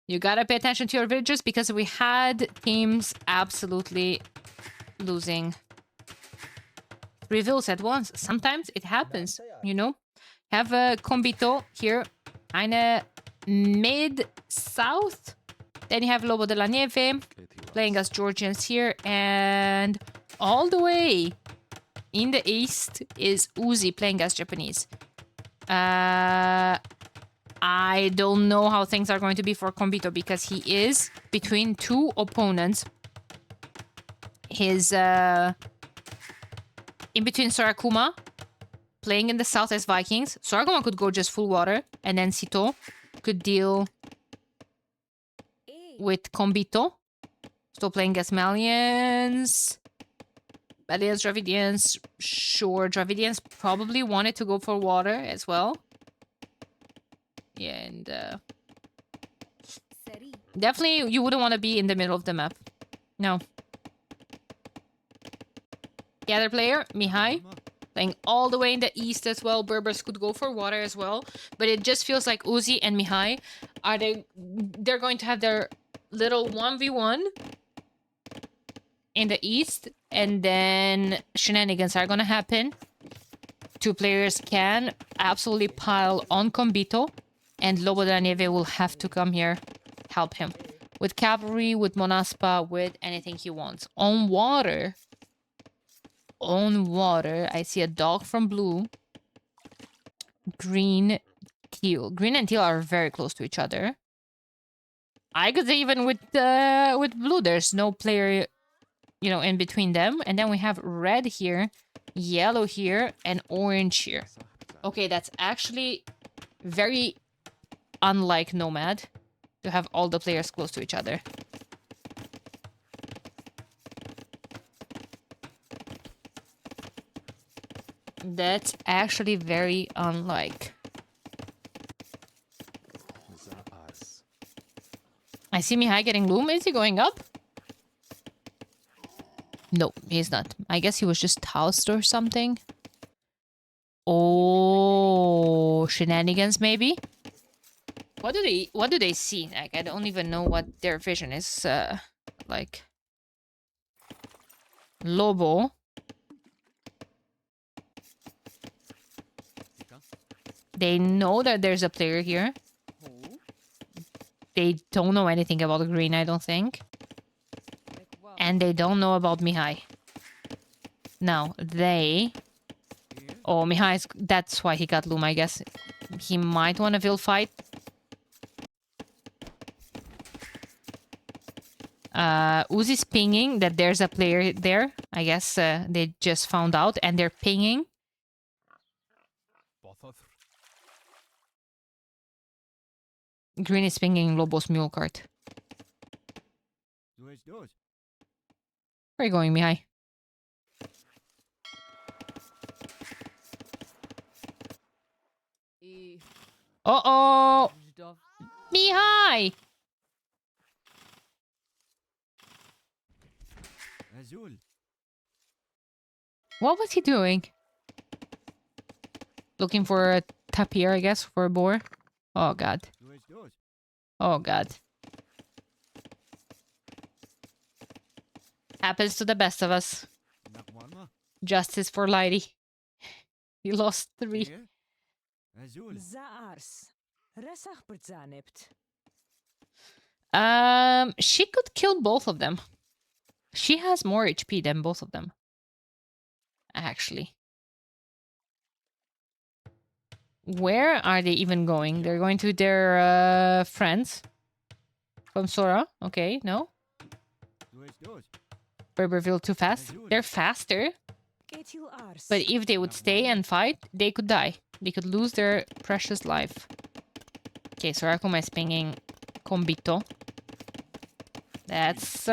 You gotta pay attention to your villagers because we had teams absolutely losing 3 villas at once. Sometimes it happens, you know? Have a Combito here, kinda mid-south. Then you have Lobo de la Nieve playing as Georgians here. And all the way in the east is Uzi playing as Japanese. I don't know how things are going to be for Combito because he is between 2 opponents. His in between Sorakuma playing in the south as Vikings. Sorakuma could go just full water, and then Sito could deal with Combito. Still playing as Malians. Malians, Dravidians. Sure, Dravidians probably wanted to go for water as well. Yeah, and definitely you wouldn't want to be in the middle of the map. No. Gather player, Mihai. Playing all the way in the east as well. Berbers could go for water as well. But it just feels like Uzi and Mihai they're going to have their little 1v1 in the east. And then shenanigans are gonna happen. 2 players can absolutely pile on Combito. And Lobo de la Nieve will have to come here, help him. With cavalry, with Monaspa, with anything he wants. On water, I see a dog from blue. Green, teal. Green and teal are very close to each other. I could say even with blue, there's no player, you know, in between them. And then we have red here, yellow here, and orange here. Okay, that's actually very unlike Nomad to have all the players close to each other. That's actually very unlike. I see Mihai getting loom. Is he going up? No, he's not. I guess he was just housed or something. Oh, shenanigans maybe? What do they see? Like, I don't even know what their vision is like. Lobo. They know that there's a player here. They don't know anything about green, I don't think. And they don't know about Mihai. Now, they... Oh, Mihai's... That's why he got loom, I guess. He might want a Vil fight. Uzi's pinging that there's a player there. I guess they just found out and they're pinging. Green is pinging Lobo's mule cart. Where are you going, Mihai? Uh-oh! Mihai! What was he doing? Looking for a tapir, I guess, for a boar. Oh, God. Oh, God. Happens to the best of us. Justice for Lady. He lost 3. She could kill both of them. She has more HP than both of them. Actually. Where are they even going? They're going to their friends. From Sora. Okay, no. Berberville too fast. They're faster. But if they would stay and fight, they could die. They could lose their precious life. Okay, so Rakuma is pinging Combito. That's...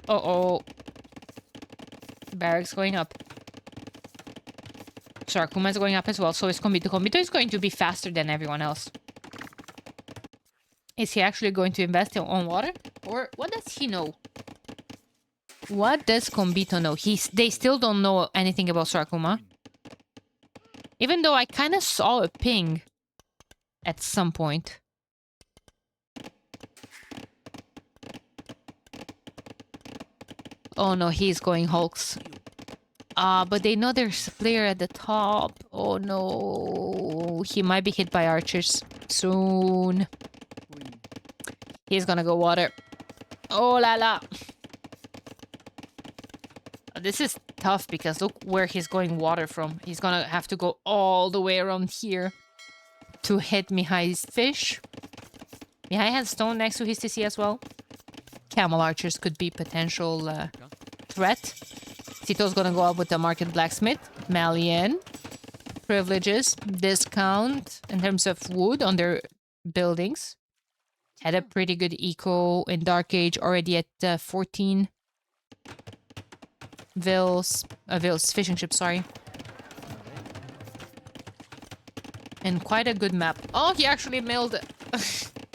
Uh-oh. Barracks going up. So Rakuma is going up as well, so is Combito. Combito is going to be faster than everyone else. Is he actually going to invest on water? Or what does he know? What does Combito know? They still don't know anything about Sorakuma. Even though I kind of saw a ping at some point. Oh no, he's going Hulks. But they know there's a player at the top. Oh no. He might be hit by archers soon. He's gonna go water. Oh la la. This is tough because look where he's going water from. He's gonna have to go all the way around here to hit Mihai's fish. Mihai has stone next to his TC as well. Camel archers could be potential threat. Tito's gonna go up with the market blacksmith. Malian. Privileges. Discount in terms of wood on their buildings. Had a pretty good eco in Dark Age, already at 14. Vils fishing ship, sorry. And quite a good map. Oh, he actually milled it.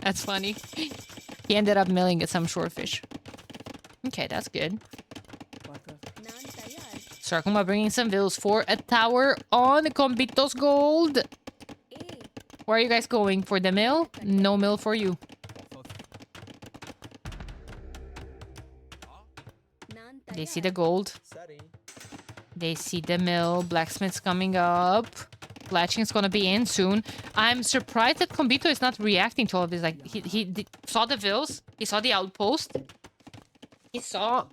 That's funny. He ended up milling some shorefish. Okay, that's good. Sarkuma bringing some vills for a tower on Combitos Gold. Where are you guys going? For the mill? No mill for you. They see the gold. They see the mill. Blacksmith's coming up. Latching's gonna be in soon. I'm surprised that Combito is not reacting to all of this. Like, he saw the vills. He saw the outpost. He saw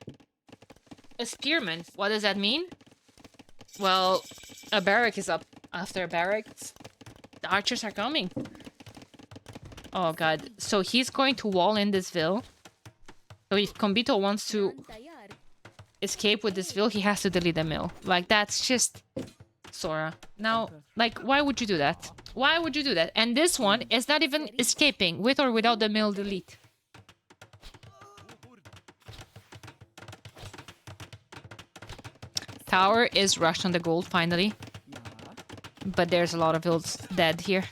a spearman. What does that mean? Well, a barrack is up. After a barrack, the archers are coming. Oh god. So he's going to wall in this ville. So if Combito wants to escape with this ville, he has to delete the mill. Like, that's just Sora. Now, like, why would you do that? Why would you do that? And this one is not even escaping with or without the mill delete. Tower is rushed on the gold finally. But there's a lot of vills dead here.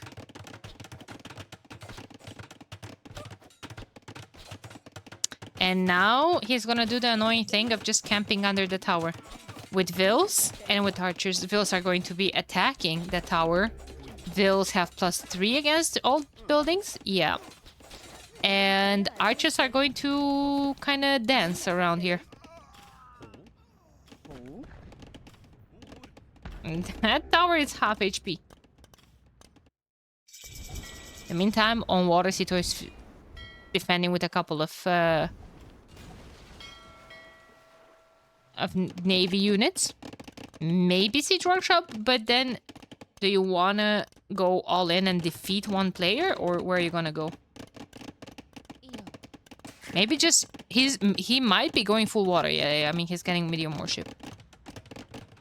And now he's gonna do the annoying thing of just camping under the tower. With vills and with archers, the vills are going to be attacking the tower. Vills have +3 against all buildings. Yeah. And archers are going to kind of dance around here. And that tower is half HP. In the meantime, on water, Sito is defending with a couple of navy units. Maybe siege workshop, but then do you wanna go all in and defeat one player, or where are you gonna go? Maybe just he might be going full water. Yeah, I mean, he's getting medium warship.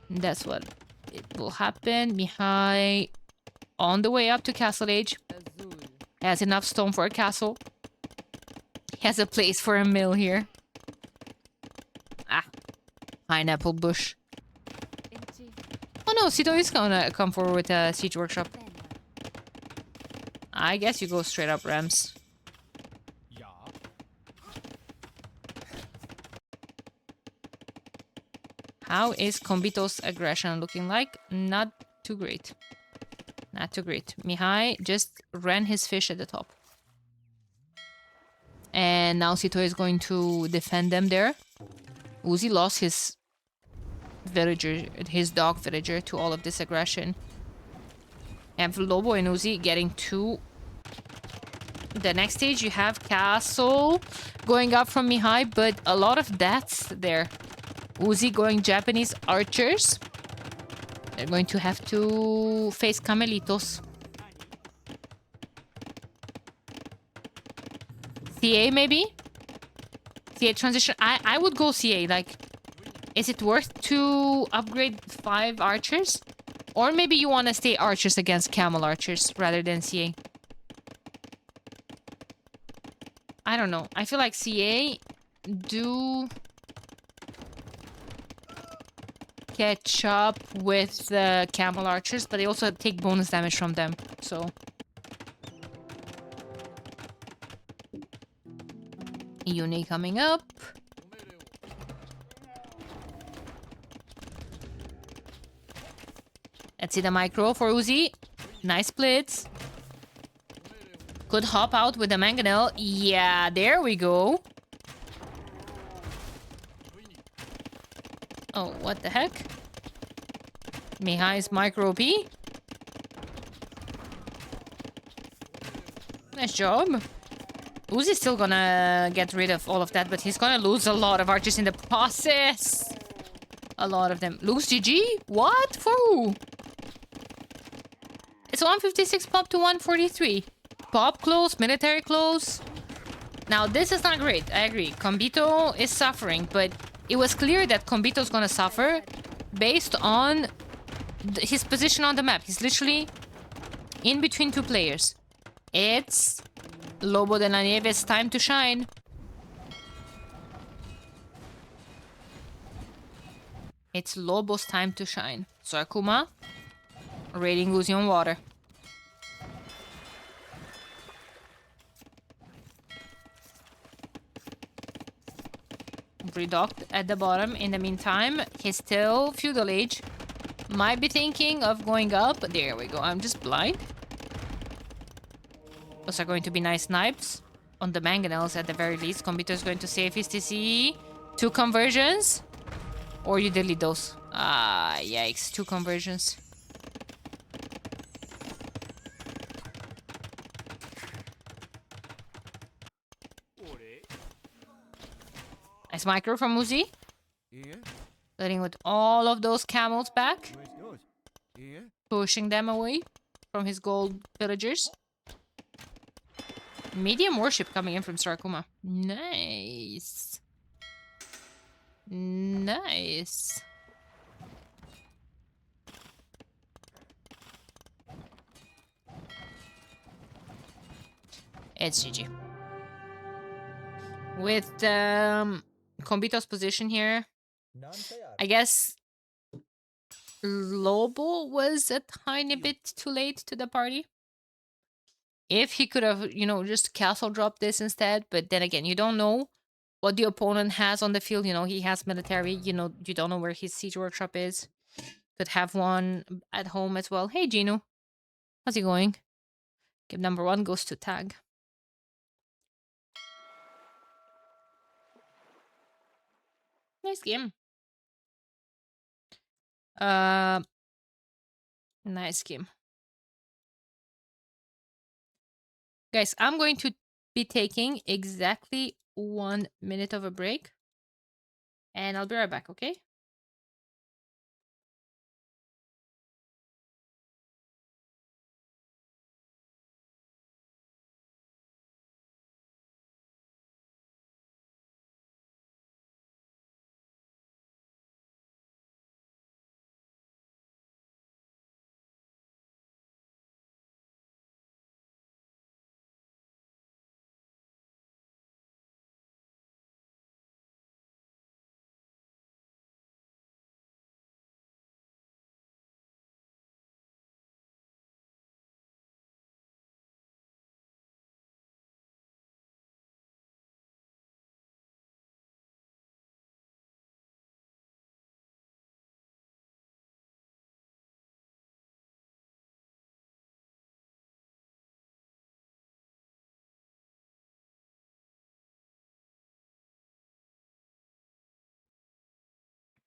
That's what it will happen. Mihai on the way up to Castle Age. Has enough stone for a castle. He has a place for a mill here. Ah. Pineapple bush. Oh no, Sito is gonna come forward with a siege workshop. I guess you go straight up Rams. How is Combito's aggression looking like? Not too great. Not too great. Mihai just ran his fish at the top. And now Sito is going to defend them there. Uzi lost his villager, his dog villager, to all of this aggression. And Lobo and Uzi getting to the next stage. You have Castle going up from Mihai, but a lot of deaths there. Uzi going Japanese archers. They're going to have to face Camelitos. CA maybe? CA transition. I would go CA. Like, is it worth to upgrade 5 archers? Or maybe you want to stay archers against camel archers rather than CA. I don't know. I feel like CA do catch up with the camel archers, but they also take bonus damage from them. So Uni coming up. Let's see the micro for Uzi. Nice splits. Could hop out with the mangonel. Yeah, there we go. Oh, what the heck? Mihai's micro P. Nice job. Uzi's still gonna get rid of all of that, but he's gonna lose a lot of archers in the process. A lot of them. Lose GG? What? For who? It's 156 pop to 143. Pop close, military close. Now, this is not great. I agree. Combito is suffering, but it was clear that Combito's gonna suffer based on his position on the map. He's literally in between two players. It's Lobo de la Nieve's time to shine. It's Lobo's time to shine. So Akuma, raiding Uzi on water. Redocked at the bottom. In the meantime, he's still feudal age. Might be thinking of going up. There we go. I'm just blind. Those are going to be nice snipes. On the mangonels at the very least. Combito is going to save his TC. 2 conversions. Or you delete those. Ah, yikes. 2 conversions. Nice micro from Uzi. Letting with all of those camels back. Pushing them away from his gold villagers. Medium worship coming in from Sarakuma. Nice. Nice. It's GG. With Combito's position here, I guess Lobo was a tiny bit too late to the party. If he could have, you know, just castle dropped this instead, but then again, you don't know what the opponent has on the field. You know, he has military, you know, you don't know where his siege workshop is. Could have one at home as well. Hey, Gino. How's it going? Game number 1 goes to tag. Nice game. Nice game. Guys, I'm going to be taking exactly 1 minute of a break. And I'll be right back, okay?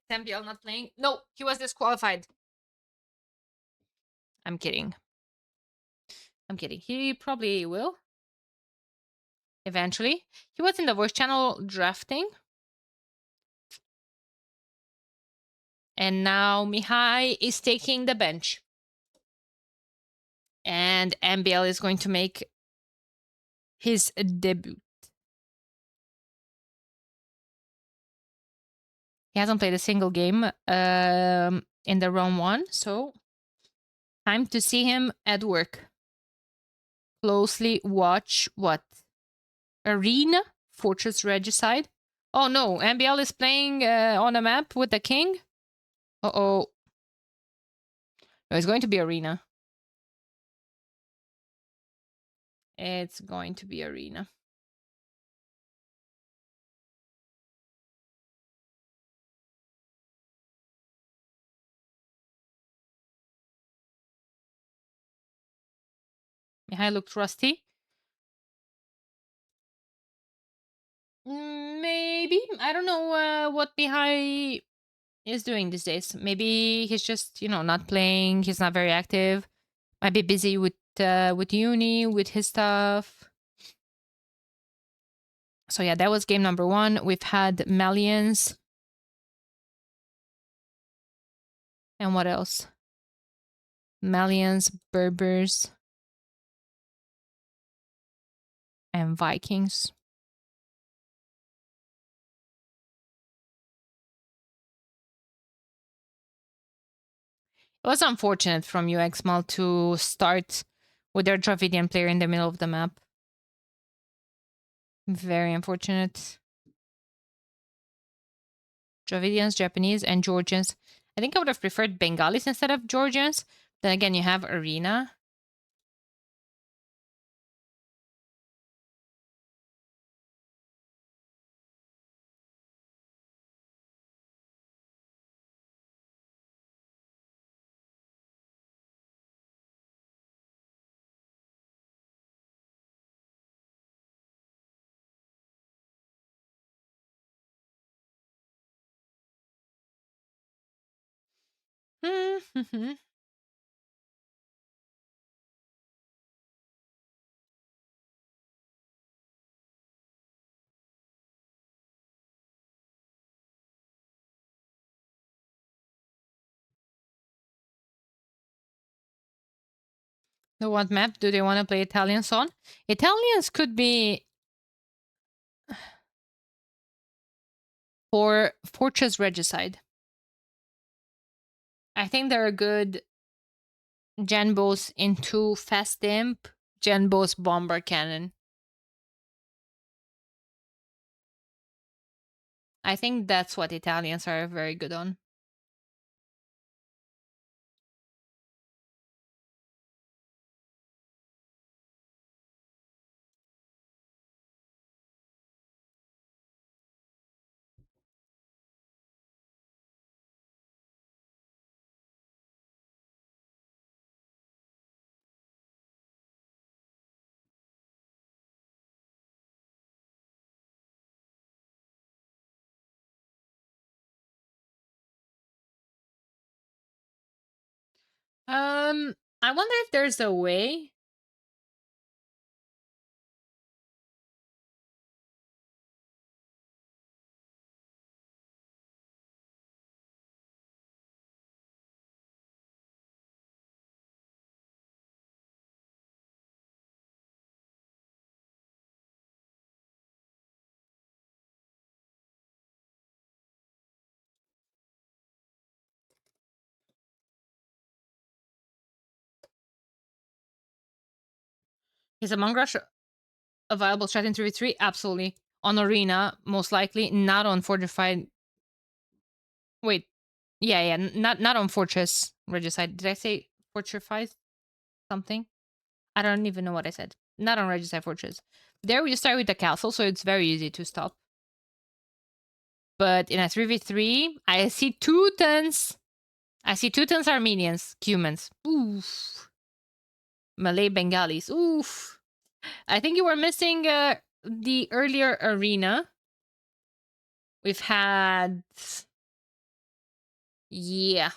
Sampiel not playing? No, he was disqualified. I'm kidding. I'm kidding. He probably will. Eventually. He was in the voice channel drafting. And now Mihai is taking the bench. And MBL is going to make his debut. He hasn't played a single game in the round 1, so time to see him at work. Closely watch what? Arena? Fortress Regicide? Oh no, MBL is playing on a map with the king? Uh-oh. No, it's going to be Arena. It's going to be Arena. Mihai looked rusty. Maybe. I don't know what Mihai is doing these days? Maybe he's just, not playing. He's not very active. Might be busy with uni, with his stuff. So yeah, that was game number 1. We've had Malians. And what else? Malians, Berbers, and Vikings. It was unfortunate from Uxmal to start with their Dravidian player in the middle of the map. Very unfortunate. Dravidians, Japanese, and Georgians. I think I would have preferred Bengalis instead of Georgians. Then again, you have Arena. The what map do they want to play Italians on? Italians could be for Fortress Regicide. I think they're a good Genbos into Fast Imp, Genbos Bomber Cannon. I think that's what Italians are very good on. I wonder if there's a way. Is Among Rush a viable strat in 3v3? Absolutely. On Arena, most likely. Not on Fortified. Wait. Yeah. Not on Fortress Regicide. Did I say Fortified something? I don't even know what I said. Not on Regicide Fortress. There you start with the castle, so it's very easy to stop. But in a 3v3, I see Teutons. I see Teutons, Armenians, Cumans. Oof. Malay Bengalis. Oof. I think you were missing the earlier arena. We've had... Yeah.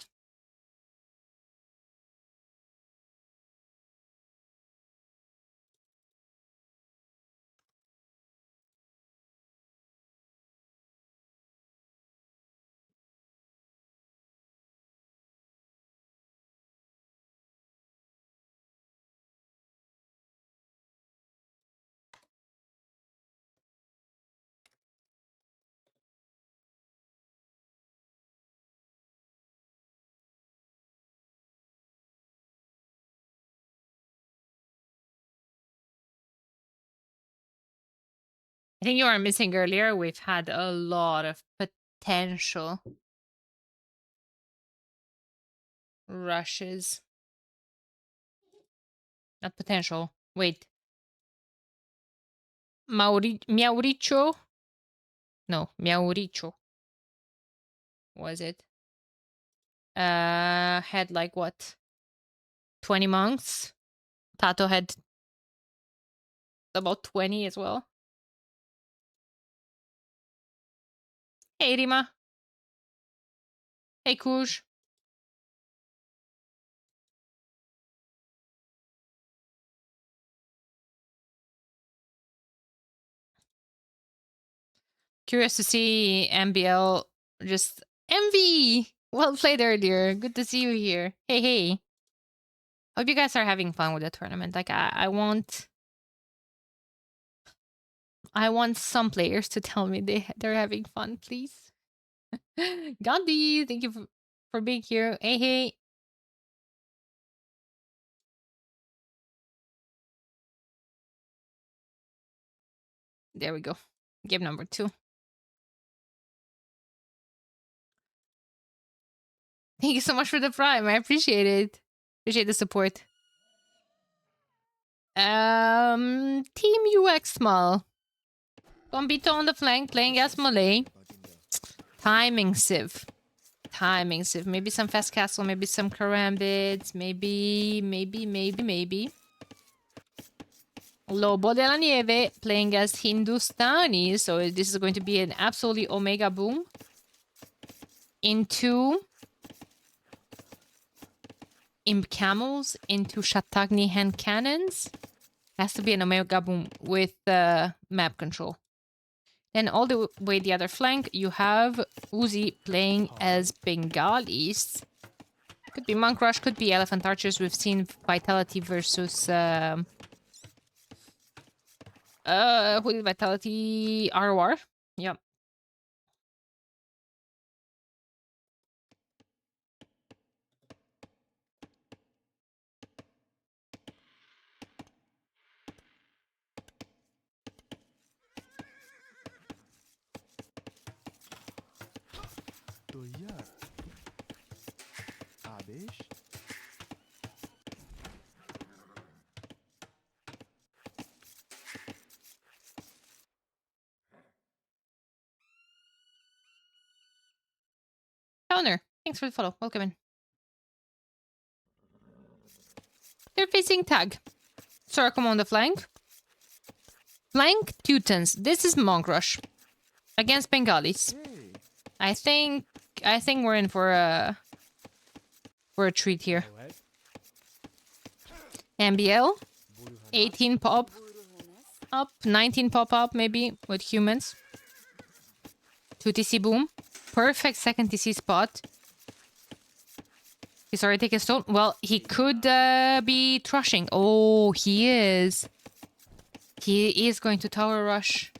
I think you were missing earlier. We've had a lot of potential rushes. Not potential. Wait. Mauricio? No, Mauricio. Was it? Had like what? 20 monks. Tato had about 20 as well. Hey, Rima. Hey, Kuj. Curious to see MBL just MV. Well played earlier. Good to see you here. Hey, hey. Hope you guys are having fun with the tournament. Like I want some players to tell me they're having fun, please. Gandhi, thank you for being here. Hey, hey. There we go. Game number 2. Thank you so much for the prime. I appreciate it. Appreciate the support. Team Uxmal. Bombito on the flank, playing as Malay. Timing Civ. Timing Civ. Maybe some Fast Castle, maybe some Karambits, maybe. Lobo de la Nieve playing as Hindustani. So this is going to be an absolutely Omega Boom. Into Imp Camels, into Shatagni Hand Cannons. Has to be an Omega Boom with map control. Then all the way the other flank, you have Uzi playing as Bengalis. Could be Monk Rush, could be Elephant Archers. We've seen Vitality versus... who did Vitality? ROR? Yep. Counter. Thanks for the follow. Welcome in. They're facing tag. Soracom on the flank. Flank Teutons. This is Monk Rush. Against Bengalis. I think we're in for a treat here. MBL. 18 pop up. 19 pop up maybe with humans. 2 TC boom. Perfect second TC spot. He's already taken stone. Well, he could be trushing. Oh, he is. He is going to tower rush.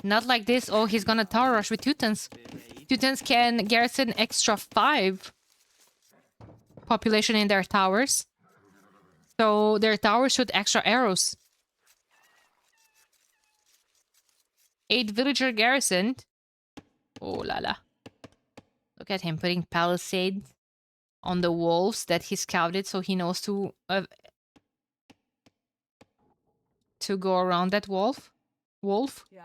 Not like this. Oh, he's gonna tower rush with Teutons. Teutons can garrison extra 5 population in their towers. So their towers shoot extra arrows. 8 villager garrisoned. Oh la la. Look at him putting palisade on the wolves that he scouted, so he knows to go around that wolf. Yeah.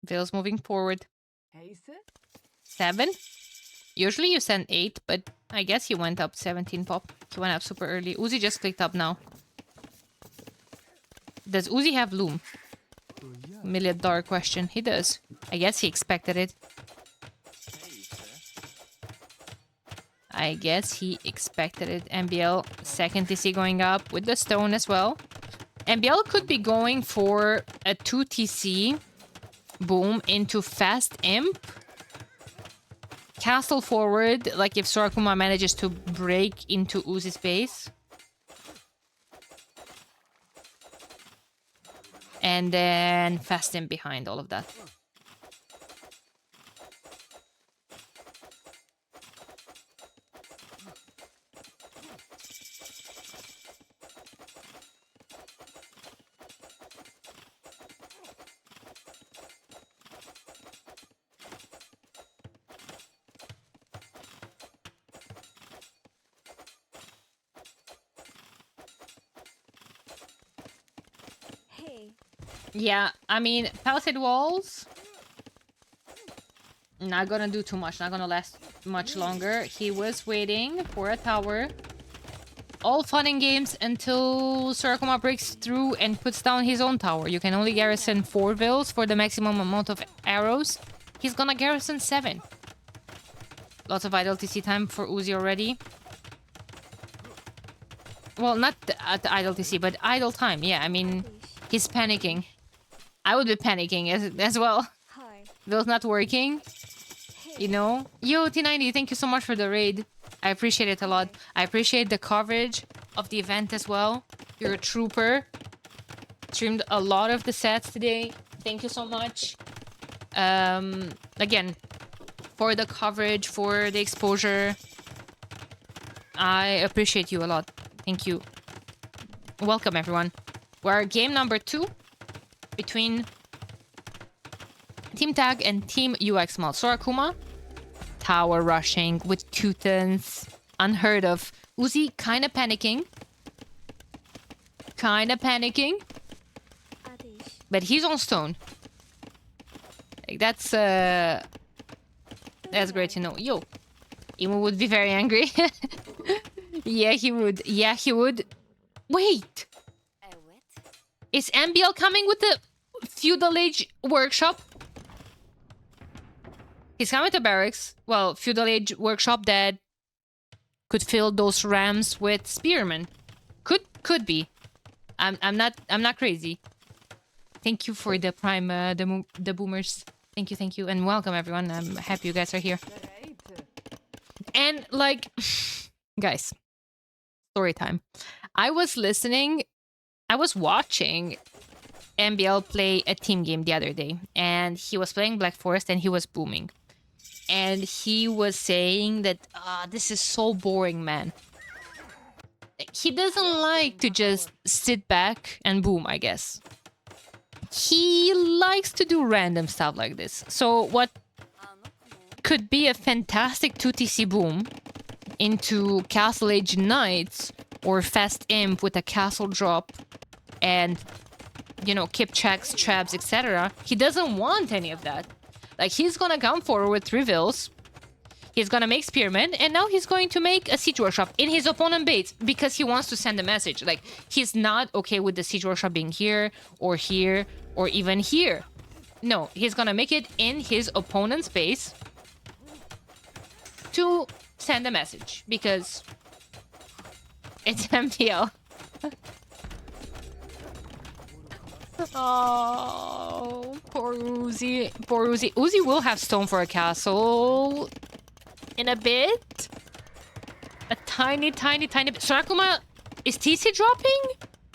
Vale's moving forward. 7? Usually you send 8, but I guess he went up 17 pop. He went up super early. Uzi just clicked up now. Does Uzi have Loom? $1 million question. He does. I guess he expected it. I guess he expected it. MBL, second TC going up with the stone as well. MBL could be going for a 2 TC boom into fast imp. Castle forward, like if Sorakuma manages to break into Uzi's base. And then fast imp behind all of that. Yeah, I mean, palisade walls, not gonna do too much, not gonna last much longer. He was waiting for a tower. All fun and games until Sarakuma breaks through and puts down his own tower. You can only garrison 4 vills for the maximum amount of arrows. He's gonna garrison 7. Lots of idle TC time for Uzi already. Well, not at the idle TC, but idle time. Yeah, I mean, he's panicking. I would be panicking as well. Bill's not working. You know? Yo, T90, thank you so much for the raid. I appreciate it a lot. I appreciate the coverage of the event as well. You're a trooper. Streamed a lot of the sets today. Thank you so much. Again, for the coverage, for the exposure. I appreciate you a lot. Thank you. Welcome, everyone. We're game number 2 between Team Tag and Team Uxmal. Sorakuma, tower rushing with Kutens. Unheard of. Uzi kind of panicking. But he's on stone. Like, that's great to know. Yo, Imu would be very angry. Yeah, he would. Yeah, he would. Wait! Is MBL coming with the Feudal Age workshop? He's coming to barracks. Well, Feudal Age workshop that could fill those rams with spearmen. Could be. I'm not crazy. Thank you for the prime the boomers. Thank you, and welcome everyone. I'm happy you guys are here. And like, guys, story time. I was watching MBL play a team game the other day, and he was playing Black Forest and he was booming. And he was saying that, this is so boring, man. He doesn't like to just sit back and boom, I guess. He likes to do random stuff like this. So what could be a fantastic 2TC boom into Castle Age Knights or Fast Imp with a castle drop and, you know, keep checks, traps, etc. He doesn't want any of that. Like, he's gonna come forward with 3 vills. He's gonna make spearmen, and now he's going to make a siege workshop in his opponent base because he wants to send a message. Like, he's not okay with the siege workshop being here, or even here. No, he's gonna make it in his opponent's base to send a message because it's MPL. Oh, poor Uzi. Poor Uzi. Uzi will have stone for a castle in a bit. A tiny bit. Sarakuma, is TC dropping?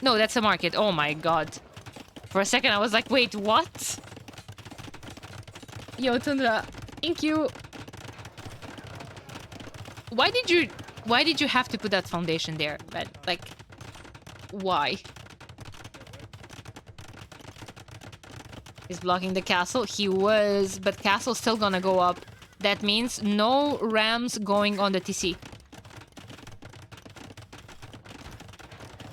No, that's a market. Oh my god. For a second, I was like, wait, what? Yo, Tundra, thank you. Why did you have to put that foundation there? But, like, why? He's blocking the castle. He was, but castle's still gonna go up. That means no rams going on the TC.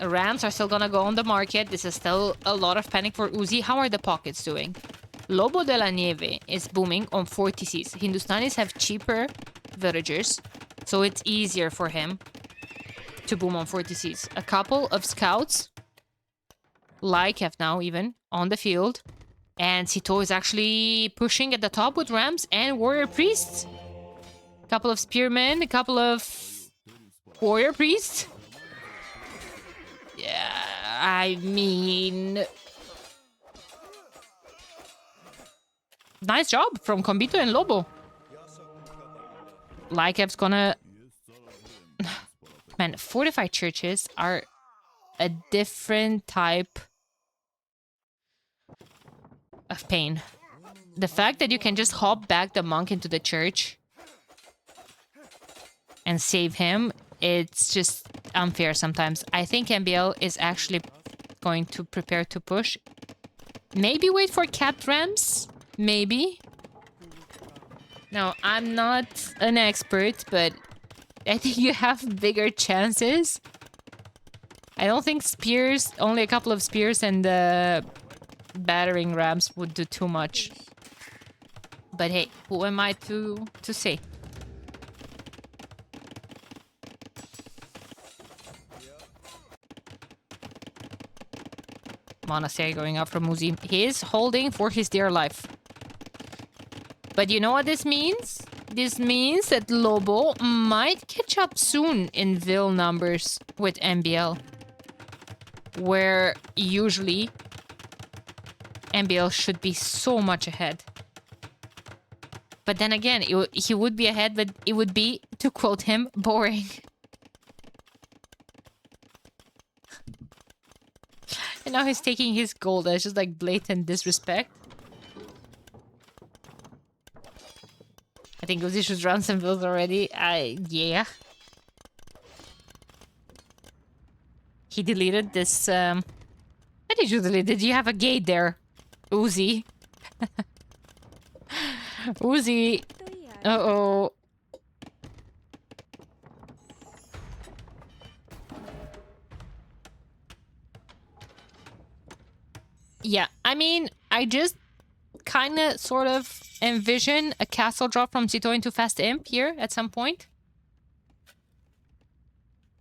Rams are still gonna go on the market. This is still a lot of panic for Uzi. How are the pockets doing? Lobo de la Nieve is booming on 4 TCs. Hindustanis have cheaper villagers, so it's easier for him to boom on 4 TCs. A couple of scouts, like have now even, on the field. And Sito is actually pushing at the top with rams and warrior priests. A couple of spearmen, a couple of warrior priests. Yeah, I mean... Nice job from Combito and Lobo. Lykev's gonna... Man, fortified churches are a different type of pain. The fact that you can just hop back the monk into the church and save him, it's just unfair sometimes. I think MBL is actually going to prepare to push. Maybe wait for capped rams? Maybe. No, I'm not an expert, but I think you have bigger chances. I don't think spears, only a couple of spears and battering rams would do too much. But hey, who am I to say? Monastery going up from Uzi. He is holding for his dear life. But you know what this means? This means that Lobo might catch up soon in Vil numbers with MBL. Where usually MBL should be so much ahead. But then again, he would be ahead, but it would be, to quote him, boring. And now he's taking his gold. That's just like blatant disrespect. I think Uzi should run some builds already. Yeah. He deleted this, Why did you delete it? Did you have a gate there? Uzi. Uzi. Uh-oh. Yeah, I mean, I just kind of sort of envision a castle drop from Zito into Fast Imp here at some point.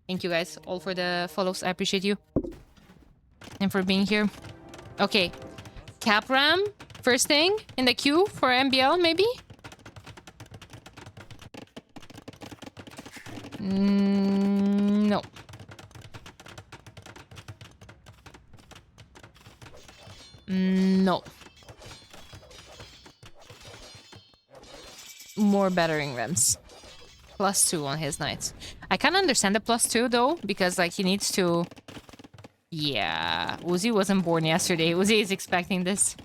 Thank you guys all for the follows. I appreciate you. And for being here. Okay. Capram, first thing in the queue for MBL, maybe? No. No. More battering rams. +2 on his knights. I kind of understand the +2 though, because like he needs to... Yeah, Uzi wasn't born yesterday. Uzi is expecting this.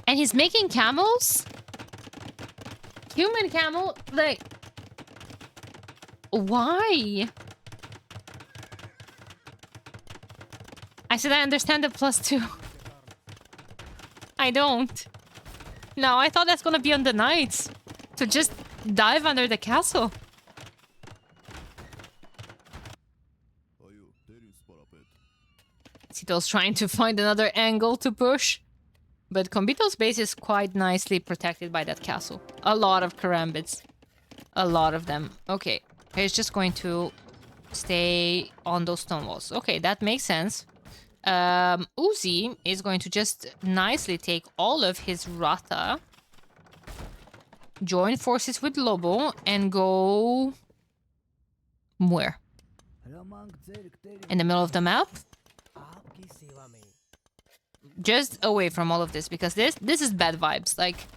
And he's making camels? Human camel? Like... Why? I said I understand the +2. I don't. No, I thought that's gonna be on the knights. To just dive under the castle. Zito's trying to find another angle to push. But Kombito's base is quite nicely protected by that castle. A lot of karambits. A lot of them. Okay. He's just going to stay on those stone walls. Okay, that makes sense. Uzi is going to just nicely take all of his Rata, join forces with Lobo, and go... Where? In the middle of the map? Just away from all of this, because this is bad vibes. Like,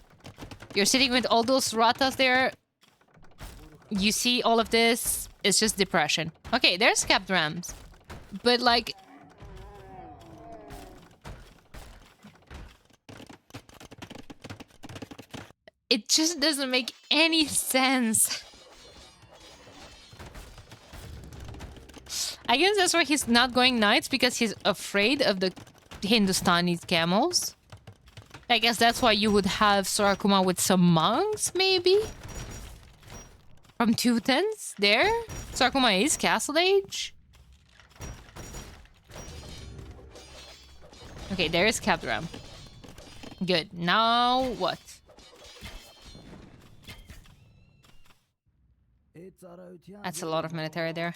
you're sitting with all those Ratas there, you see all of this, it's just depression. Okay, there's capped rams. But like... It just doesn't make any sense. I guess that's why he's not going knights, because he's afraid of the Hindustani camels. I guess that's why you would have Sorakuma with some monks, maybe? From Teutons, there? Sorakuma is Castle Age? Okay, there is Capram. Good. Now what? That's a lot of military there.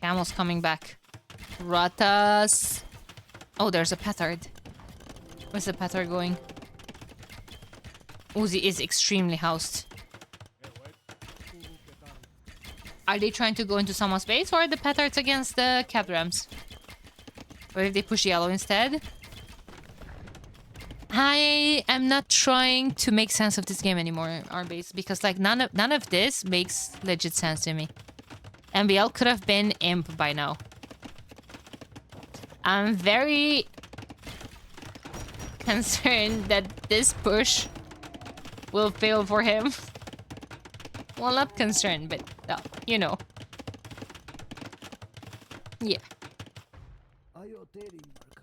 Camels coming back. Ratas. Oh, there's a petard. Where's the petard going? Uzi is extremely housed. Are they trying to go into someone's base, or are the petards against the cabrams? Or if they push yellow instead? I am not trying to make sense of this game anymore, our base, because like none of this makes legit sense to me. MBL could have been imp by now. I'm very concerned that this push will fail for him. Well, not concerned, but you know. Yeah.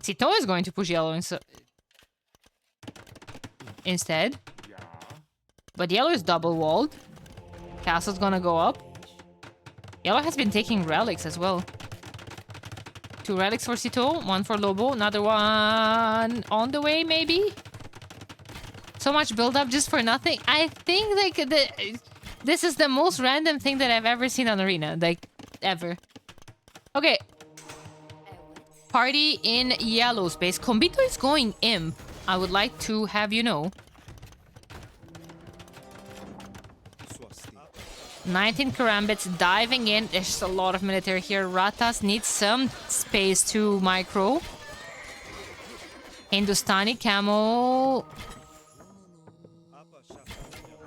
Zito is going to push yellow instead. But yellow is double walled. Castle's gonna go up. Yellow has been taking relics as well. 2 relics for Cito, 1 for Lobo, another one on the way, maybe? So much build-up just for nothing. I think, like, this is the most random thing that I've ever seen on Arena. Like, ever. Okay. Party in yellow space. Kombito is going imp. I would like to have you know. 19 Karambits diving in. There's just a lot of military here. Ratas needs some space to micro. Hindustani Camel.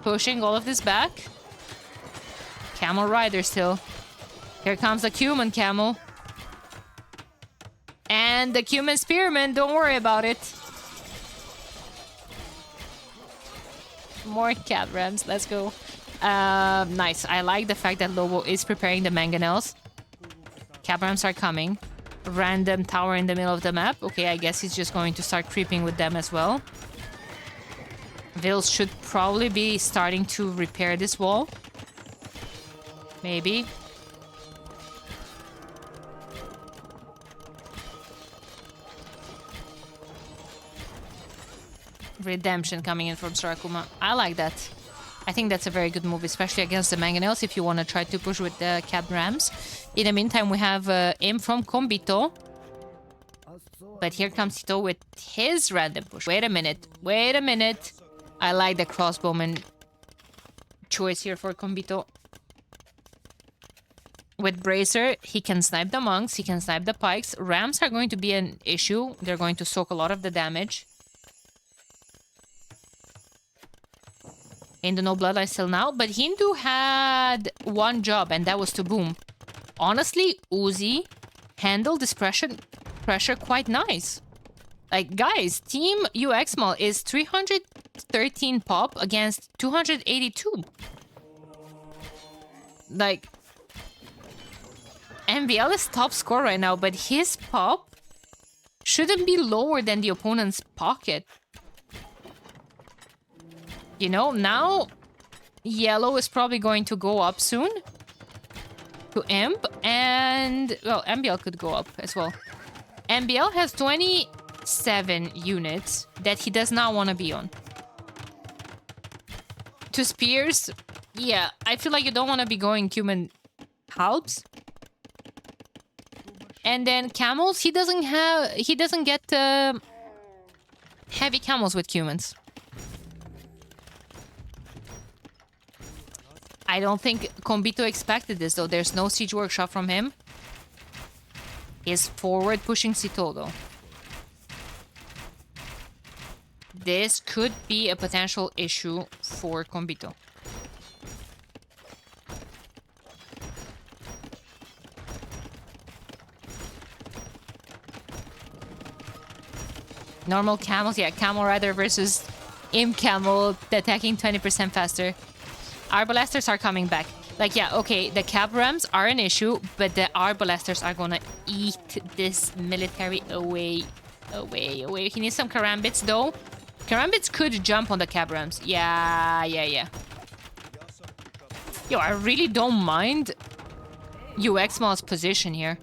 Pushing all of this back. Camel Rider still. Here comes the Cuman Camel. And the Cuman Spearman, don't worry about it. More cat rams, let's go. Nice. I like the fact that Lobo is preparing the mangonels. Cat rams are coming. Random tower in the middle of the map. Okay, I guess he's just going to start creeping with them as well. Vils should probably be starting to repair this wall. Maybe. Redemption coming in from Sarakuma. I like that. I think that's a very good move, especially against the mangonels if you want to try to push with the cat rams. In the meantime, we have Im from Kombito. But here comes Tito with his random push. Wait a minute. Wait a minute. I like the crossbowman choice here for Kombito. With Bracer, he can snipe the monks, he can snipe the pikes. Rams are going to be an issue. They're going to soak a lot of the damage. Hindu no bloodline still now, but Hindu had one job, and that was to boom. Honestly, Uzi handled this pressure quite nice. Like, guys, Team Uxmal is 313 pop against 282. Like, MBL is top score right now, but his pop shouldn't be lower than the opponent's pocket. You know, now yellow is probably going to go up soon to Imp, and, well, MBL could go up as well. MBL has 27 units that he does not want to be on. To Spears, yeah, I feel like you don't want to be going human halbs. And then camels, he doesn't get heavy camels with humans. I don't think Kombito expected this, though. There's no siege workshop from him. He's forward pushing Cito, though. This could be a potential issue for Kombito. Normal camels, yeah, Camel Rider versus Imp Camel, attacking 20% faster. Arbalesters are coming back. Like, yeah, okay, the Cab Rams are an issue, but the Arbalesters are gonna eat this military away. He needs some Karambits, though. Karambits could jump on the Cab Rams. Yeah. Yo, I really don't mind Uxmal's position here.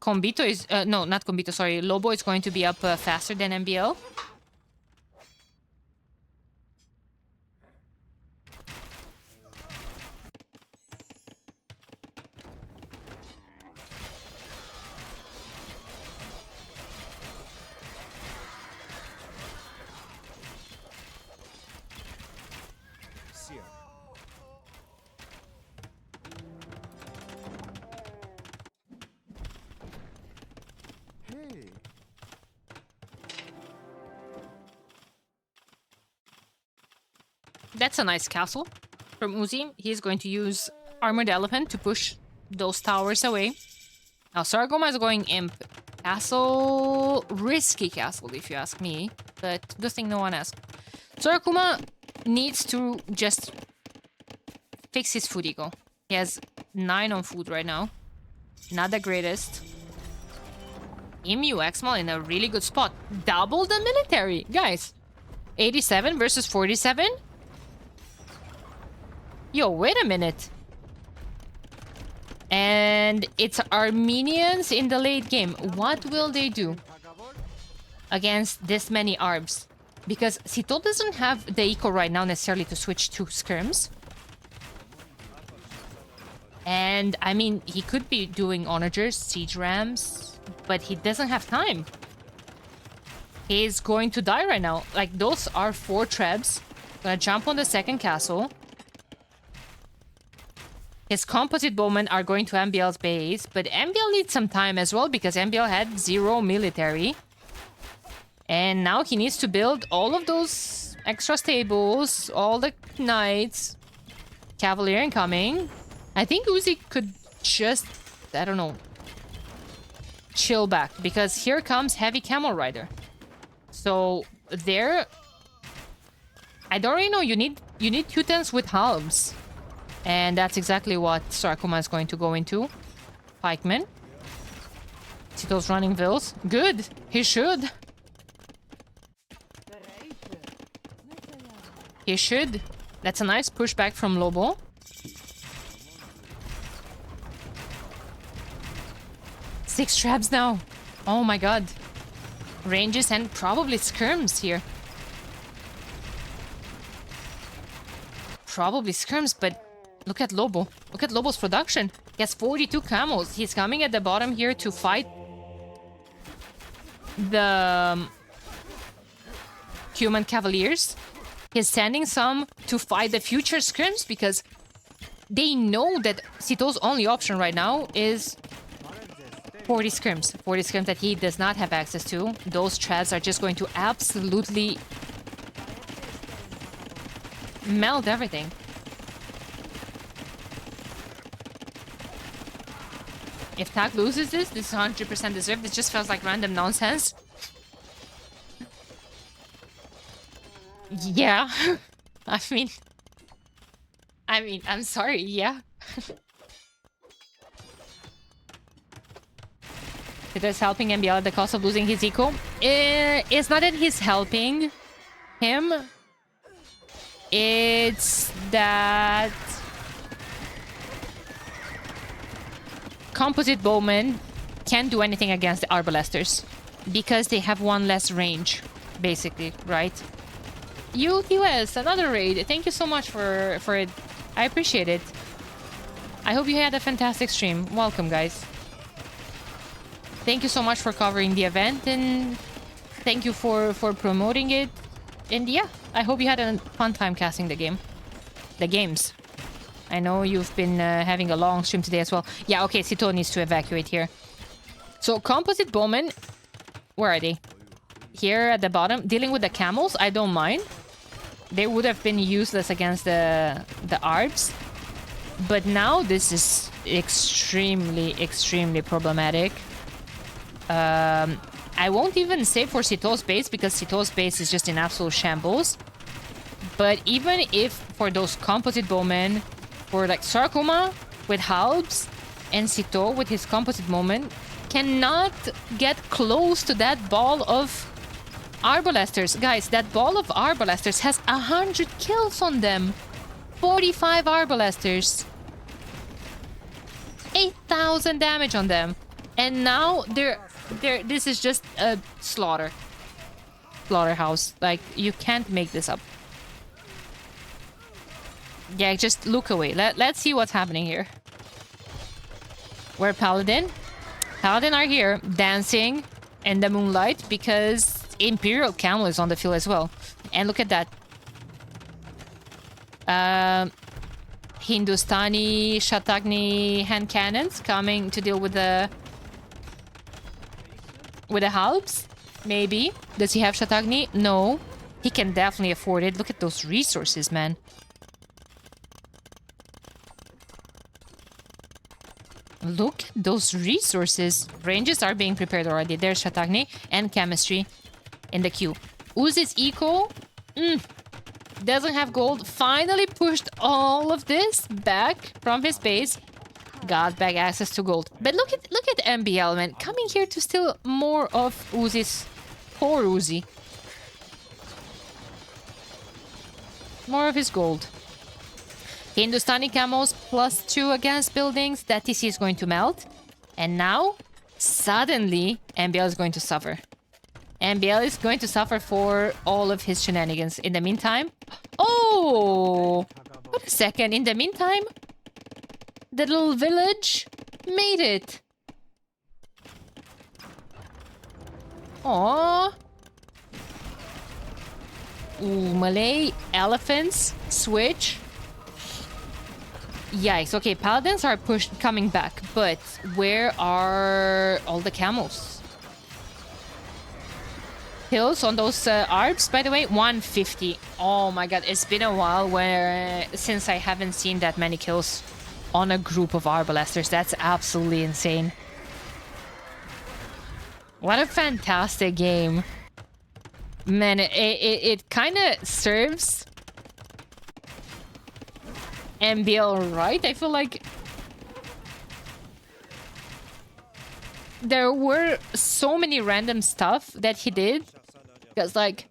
Kombito is... no, not Kombito, sorry. Lobo is going to be up faster than MBL. That's a nice castle from Uzi. He's going to use Armored Elephant to push those towers away. Now, Sargoma is going Imp. Castle... risky castle, if you ask me. But good thing no one asked. Sarakuma needs to just fix his food ego. He has 9 on food right now. Not the greatest. Uxmal in a really good spot. Double the military. Guys, 87 versus 47? Yo, wait a minute. And it's Armenians in the late game. What will they do against this many Arbs? Because Sito doesn't have the eco right now necessarily to switch to scrims. And, I mean, he could be doing onagers, siege rams, but he doesn't have time. He's going to die right now. Like, those are 4 trebs. Gonna jump on the second castle. His composite bowmen are going to MBL's base, but MBL needs some time as well because MBL had 0 military. And now he needs to build all of those extra stables, all the knights. Cavalier incoming. I think Uzi could just, I don't know, chill back because here comes heavy camel rider. So there, I don't really know. You need Teutons with halves, and that's exactly what Sarkuma is going to go into. Pikeman. Tito's running Vils. Good. He should. He should. That's a nice pushback from Lobo. Six traps now. Oh my god. Ranges and probably skirms here. Probably skirms, but look at Lobo. Look at Lobo's production. He has 42 camels. He's coming at the bottom here to fight the human cavaliers. He's sending some to fight the future scrims because they know that Sito's only option right now is 40 scrims. 40 scrims that he does not have access to. Those traps are just going to absolutely melt everything. If Tag loses this is 100% deserved. This just feels like random nonsense. Yeah. I mean, I'm sorry, yeah. It is helping MBL at the cost of losing his eco. It's not that he's helping him. It's that composite bowmen can't do anything against the arbalesters because they have one less range, basically, right? UTS, another raid. Thank you so much for it. I appreciate it. I hope you had a fantastic stream. Welcome, guys. Thank you so much for covering the event, and thank you for promoting it. And yeah, I hope you had a fun time casting the game. The games. I know you've been having a long stream today as well. Yeah, okay, Sito needs to evacuate here. So, composite bowmen, where are they? Here at the bottom, dealing with the camels, I don't mind. They would have been useless against the Arbs. But now this is extremely problematic. I won't even say for Sito's base because Sito's base is just in absolute shambles. But even if for those composite bowmen, for like Sarkuma with halbs and Sito with his composite bowmen, cannot get close to that ball of arbalesters. Guys, that ball of arbalesters has 100 kills on them. 45 arbalesters. 8,000 damage on them. And now this is just a slaughterhouse. Like, you can't make this up. Yeah, just look away. Let's see what's happening here. We're Paladin. Paladin are here dancing in the moonlight because Imperial Camel is on the field as well. And look at that. Hindustani Shatagni hand cannons coming to deal with the halbs. Maybe. Does he have Shatagni? No. He can definitely afford it. Look at those resources, man. Look at those resources. Ranges are being prepared already. There's Shatagni and chemistry in the queue. Uzi's eco doesn't have gold. Finally pushed all of this back from his base. Got back access to gold. But look at MBL, man. Coming here to steal more of Uzi's. Poor Uzi. More of his gold. Hindustani camels +2 against buildings. That TC is going to melt. And now, suddenly, MBL is going to suffer. MBL is going to suffer for all of his shenanigans. In the meantime... Oh! Wait a second. In the meantime, the little village made it. Aww. Ooh, Malay elephants switch. Yikes. Okay, paladins are coming back, but where are all the camels? Kills on those arbs, by the way, 150. Oh my god, it's been a while since I haven't seen that many kills on a group of arbalesters. That's absolutely insane. What a fantastic game. Man, it kind of serves MBL right. I feel like there were so many random stuff that he did. Because, like,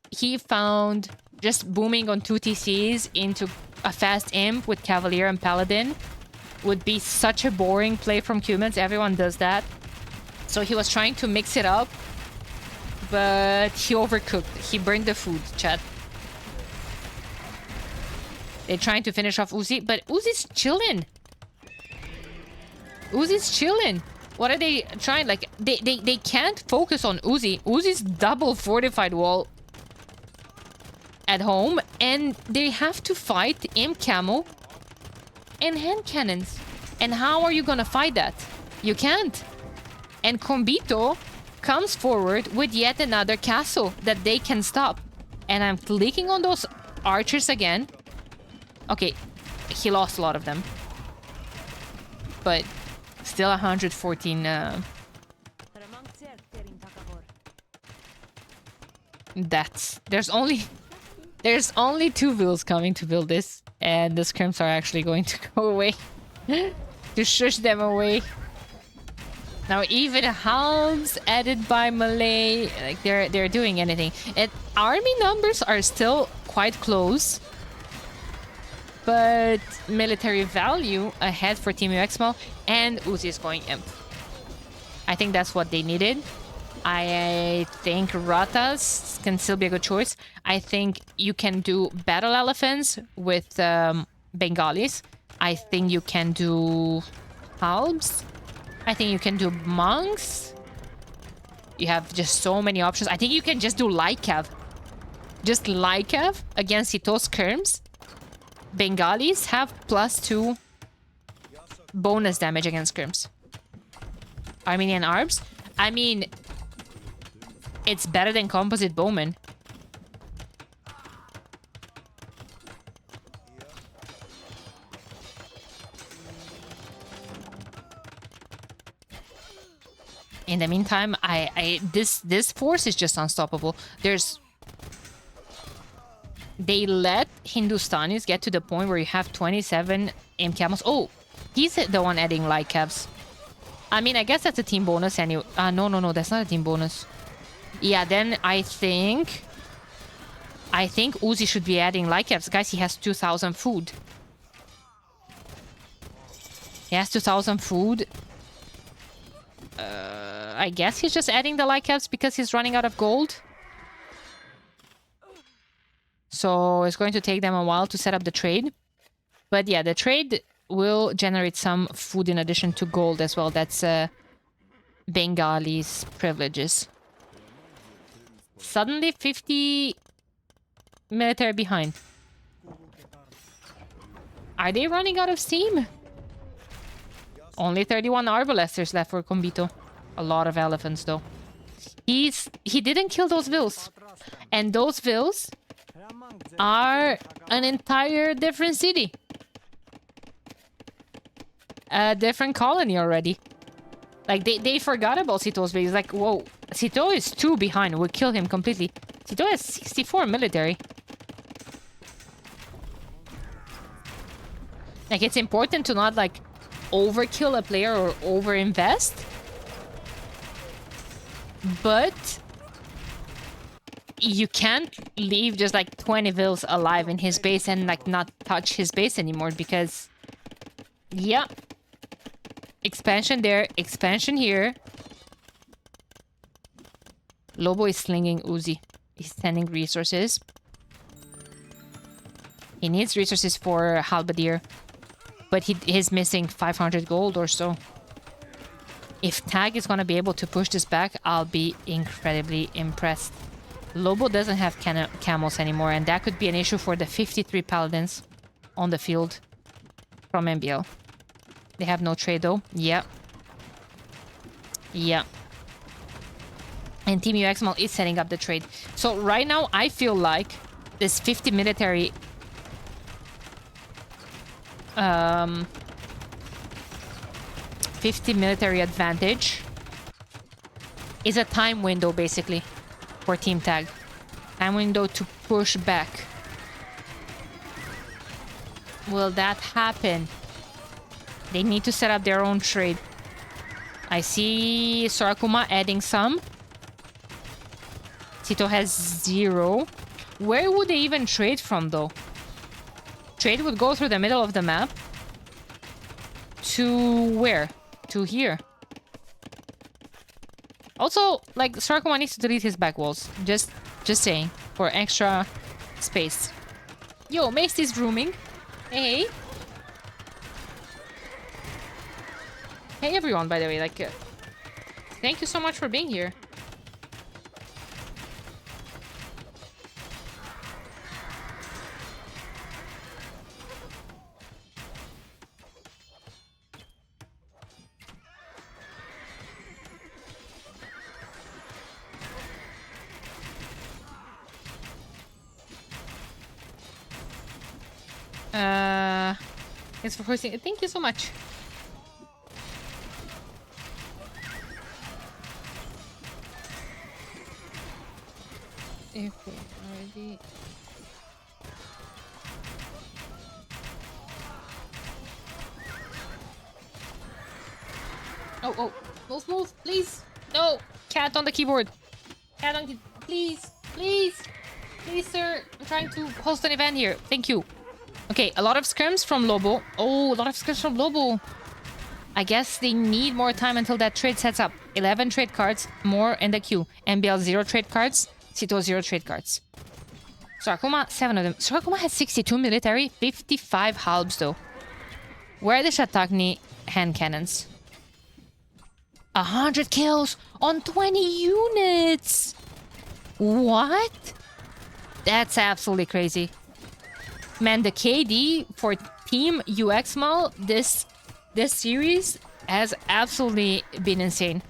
he found just booming on 2 TCs into a fast imp with Cavalier and Paladin would be such a boring play from humans. Everyone does that. So he was trying to mix it up, but he overcooked. He burned the food, chat. They're trying to finish off Uzi, but Uzi's chilling. Uzi's chilling. What are they trying? Like, they can't focus on Uzi. Uzi's double fortified wall at home, and they have to fight Imp Camo and hand cannons. And how are you gonna fight that? You can't. And Combito comes forward with yet another castle that they can stop. And I'm clicking on those archers again. Okay, he lost a lot of them. But still 114. There's only 2 wheels coming to build this, and the scrims are actually going to go away to shush them away. Now even halves added by Malay, like they're doing anything. And army numbers are still quite close, but military value ahead for Team Uxmal, and Uzi is going imp. I think that's what they needed. I think Ratas can still be a good choice. I think you can do battle elephants with Bengalis. I think you can do halbs. I think you can do monks. You have just so many options. I think you can just do Lycav. Just Lycav against Ito's Kerms. Bengalis have +2 bonus damage against Kerms. Armenian Arbs. I mean, it's better than Composite Bowman. In the meantime, this force is just unstoppable. They let Hindustanis get to the point where you have 27 imp camels. Oh, he's the one adding light caps. I mean, I guess that's a team bonus anyway. No, that's not a team bonus. Yeah, then I think Uzi should be adding light caps. Guys, he has 2,000 food. He has 2,000 food. I guess he's just adding the light caps because he's running out of gold. So it's going to take them a while to set up the trade. But yeah, the trade will generate some food in addition to gold as well. That's Bengalis' privileges. Suddenly 50 military behind. Are they running out of steam? Only 31 arbalesters left for Combito. A lot of elephants though. He didn't kill those vills. And those vills are an entire different city. A different colony already. Like, they forgot about Sito's base. Like, whoa, Sito is 2 behind. We'll kill him completely. Sito has 64 military. Like, it's important to not, like, overkill a player or overinvest. But you can't leave just like 20 vills alive in his base and like not touch his base anymore because, yeah, expansion there, expansion here. Lobo is slinging Uzi. He's sending resources. He needs resources for Halberdier, but he's missing 500 gold or so. If Tag is gonna be able to push this back, I'll be incredibly impressed. Lobo doesn't have camels anymore, and that could be an issue for the 53 paladins on the field from MBL. They have no trade though. Yeah. Yeah. And Team Uxmal is setting up the trade. So right now, I feel like this 50 military 50 military advantage is a time window, basically, for Team Tag. Time window to push back. Will that happen? They need to set up their own trade. I see Sorakuma adding some. Tito has 0. Where would they even trade from, though? Trade would go through the middle of the map. To where? To here. Also, like, Sorakuma needs to delete his back walls. Just saying. For extra space. Yo, Mace is rooming. Hey. Hey, everyone, by the way. Like, thank you so much for being here. Thanks for hosting. Thank you so much. If we already... Oh, move, please. No, cat on the keyboard. Cat on the... Please, sir. I'm trying to host an event here. Thank you. Okay, a lot of scrims from Lobo. Oh, a lot of scrims from Lobo. I guess they need more time until that trade sets up. 11 trade cards, more in the queue. MBL 0 trade cards. Sito 0 trade cards. Sorakuma, 7 of them. Sorakuma has 62 military, 55 halbs though. Where are the Shatagni hand cannons? 100 kills on 20 units! What? That's absolutely crazy. Man, the KD for Team Uxmal this series has absolutely been insane.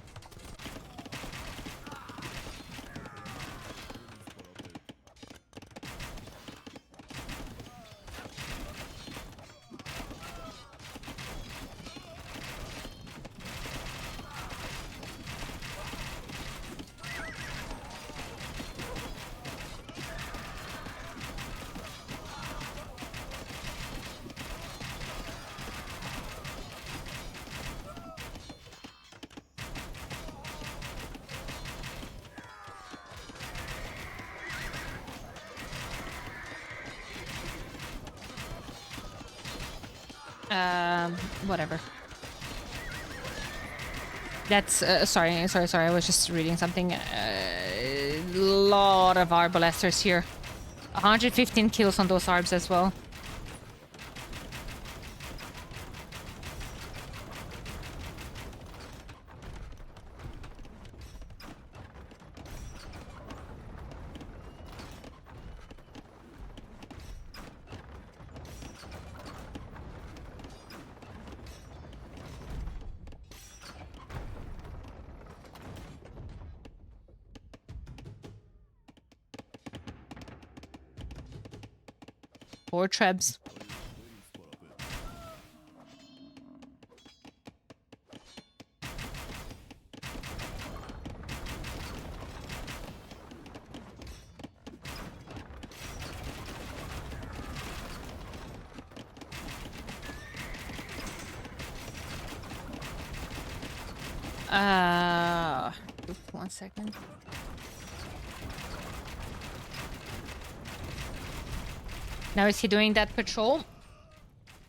Whatever. That's sorry. I was just reading something. Lot of arbalesters here. 115 kills on those arbs as well. Four trebs. One second. Now is he doing that patrol?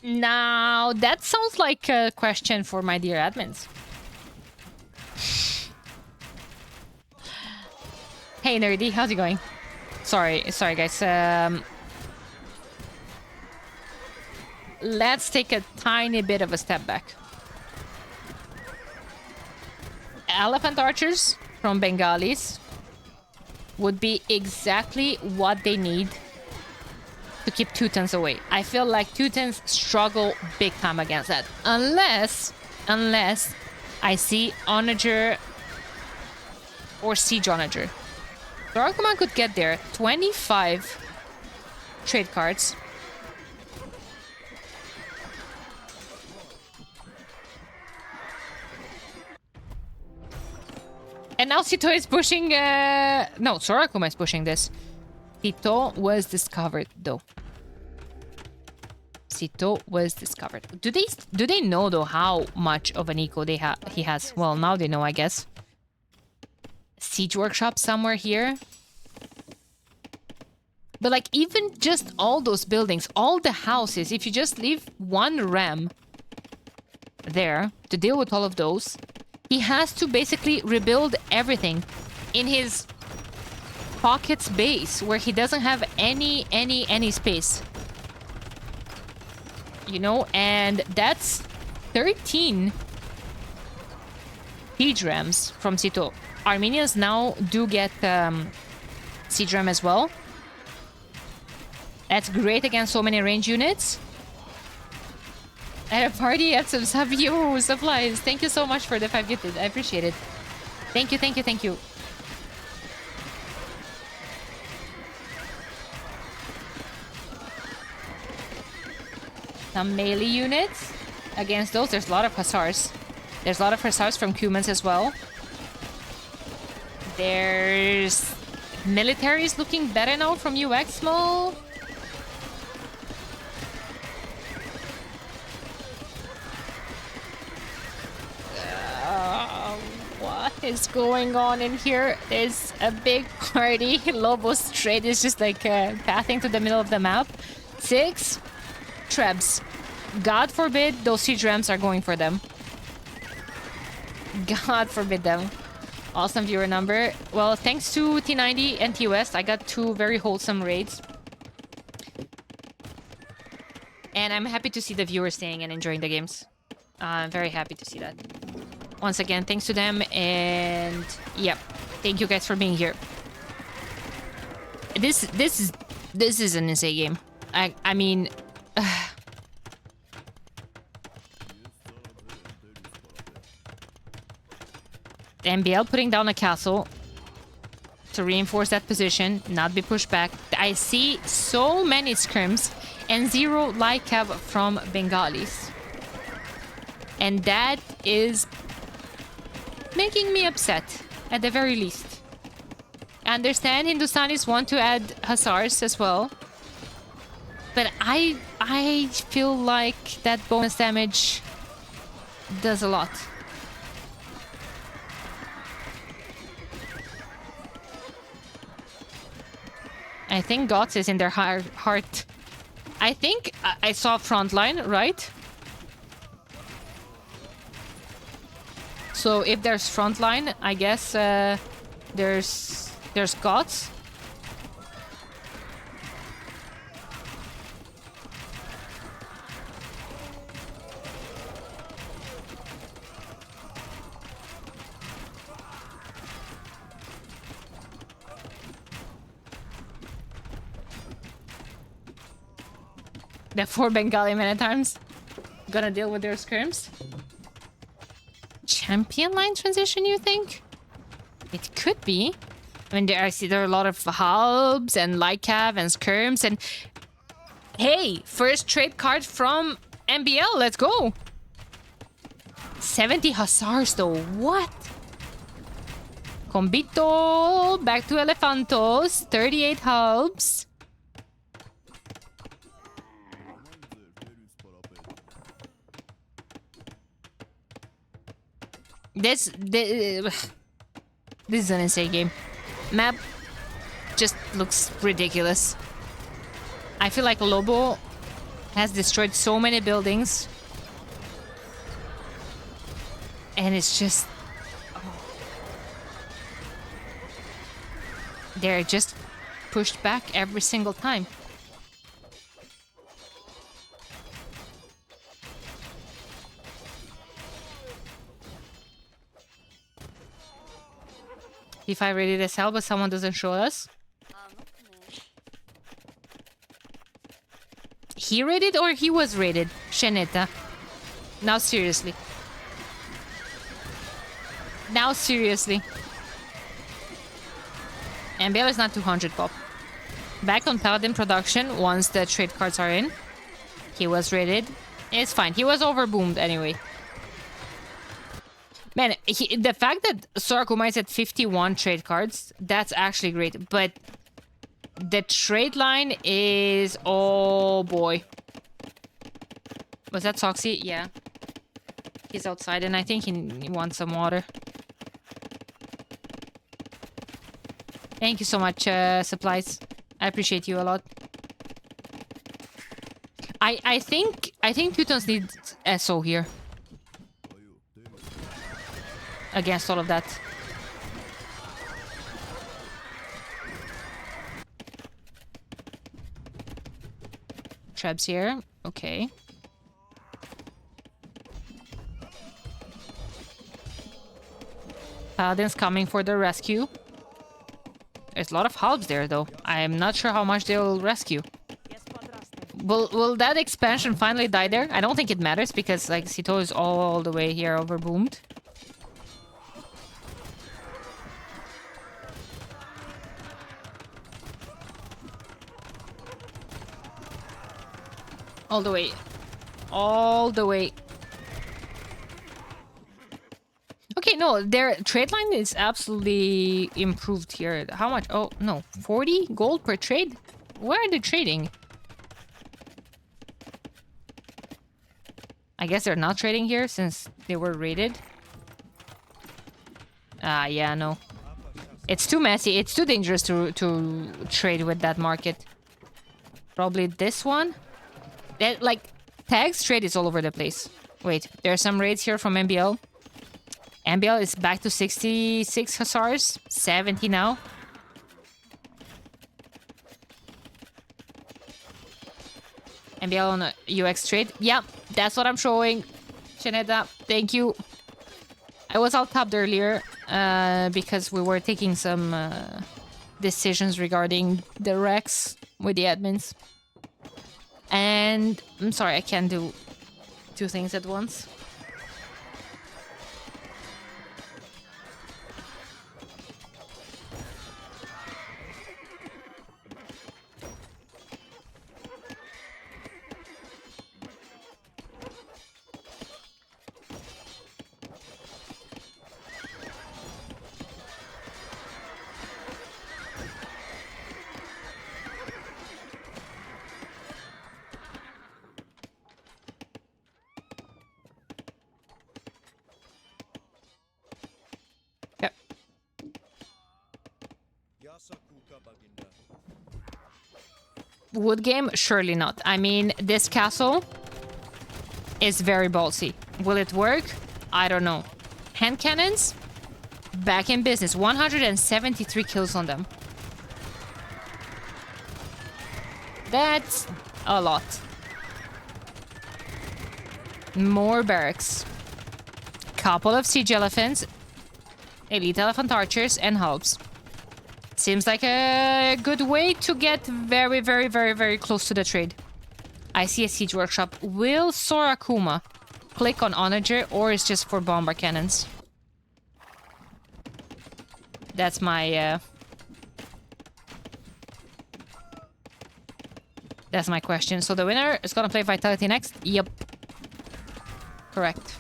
Now, that sounds like a question for my dear admins. Hey, Nerdy, how's it going? Sorry, guys. Let's take a tiny bit of a step back. Elephant archers from Bengalis would be exactly what they need to keep Teutons away. I feel like Teutons struggle big time against that. Unless I see Onager or Siege Onager. So Arcoman could get there. 25 trade cards. And now Sito is pushing... No, Sorakuma is pushing this. Sito was discovered, though. Sito was discovered. Do they know, though, how much of an eco he has? Well, now they know, I guess. Siege workshop somewhere here. But, like, even just all those buildings, all the houses, if you just leave one ram there to deal with all of those... He has to basically rebuild everything in his pocket's base where he doesn't have any space. You know, and that's 13 siege rams from Sito. Armenians now do get siege ram as well. That's great against so many range units. At a party, at some supplies. Thank you so much for the 5 gifted. I appreciate it. Thank you. Some melee units. Against those, there's a lot of hussars. There's a lot of hussars from Cumans as well. There's... militaries looking better now from Uxmal. What is going on in here? There's a big party. Lobos trade is just like pathing to the middle of the map. 6 trebs. God forbid those siege rams are going for them. God forbid them. Awesome viewer number. Well, thanks to T90 and T-West, I got 2 very wholesome raids. And I'm happy to see the viewers staying and enjoying the games. I'm very happy to see that. Once again, thanks to them, and yeah, thank you guys for being here. This is an insane game. I mean, MBL putting down a castle to reinforce that position, not be pushed back. I see so many scrims and 0 light cav from Bengalis, and that is making me upset, at the very least. I understand Hindustanis want to add hussars as well, but I feel like that bonus damage does a lot. I think Gots is in their heart. I think I saw frontline, right? So if there's frontline, I guess there's Gots. The 4 Bengali Manatimes gonna deal with their scrims. Champion line transition, you think? It could be. I mean, I see there are a lot of hubs and light cav and skirms and... Hey, first trade card from MBL, let's go! 70 hussars though, what? Combito, back to Elefantos, 38 hubs. This is an insane game. Map just looks ridiculous. I feel like Lobo has destroyed so many buildings. And it's just... they're just pushed back every single time. If I rated as hell, but someone doesn't show us. He rated or he was rated? Sheneta. Now seriously. Now seriously. MBL is not 200 pop. Back on Paladin production once the trade cards are in. He was rated. It's fine. He was overboomed anyway. Man, the fact that Sorakuma is at 51 trade cards, that's actually great. But the trade line is... oh boy. Was that Soxy? Yeah. He's outside and I think he wants some water. Thank you so much, Supplies. I appreciate you a lot. I think Teutons need SO here. Against all of that. Trebs here. Okay. Paladin's coming for the rescue. There's a lot of halbs there, though. I'm not sure how much they'll rescue. Will that expansion finally die there? I don't think it matters because, like, Sito is all the way here overboomed. All the way. All the way. Okay, no, their trade line is absolutely improved here. How much? Oh, no. 40 gold per trade? Where are they trading? I guess they're not trading here since they were raided. Yeah, no. It's too messy. It's too dangerous to trade with that market. Probably this one. That, like, tags trade is all over the place. Wait, there are some raids here from MBL. MBL is back to 66 hussars. 70 now. MBL on a UX trade. Yeah, that's what I'm showing. Sheneda, thank you. I was out tapped earlier because we were taking some decisions regarding the Rex with the admins. And I'm sorry, I can't do two things at once. Wood game? Surely not. I mean, this castle is very ballsy. Will it work? I don't know. Hand cannons? Back in business. 173 kills on them. That's a lot. More barracks. Couple of siege elephants. Elite elephant archers and halbs. Seems like a good way to get very, very, very, very close to the trade. I see a siege workshop. Will Sorakuma click on Onager or is just for bomber cannons? That's my question. So the winner is gonna play Vitality next? Yep. Correct.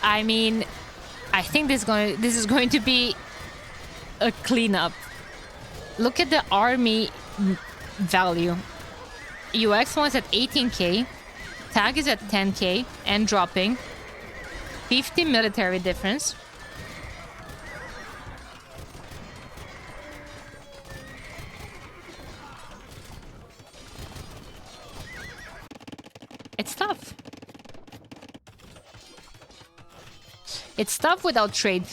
I mean, I think this is going to be a cleanup. Look at the army value. Uxmal is at 18k. Tag is at 10k and dropping. 50 military difference. It's tough. It's tough without trade.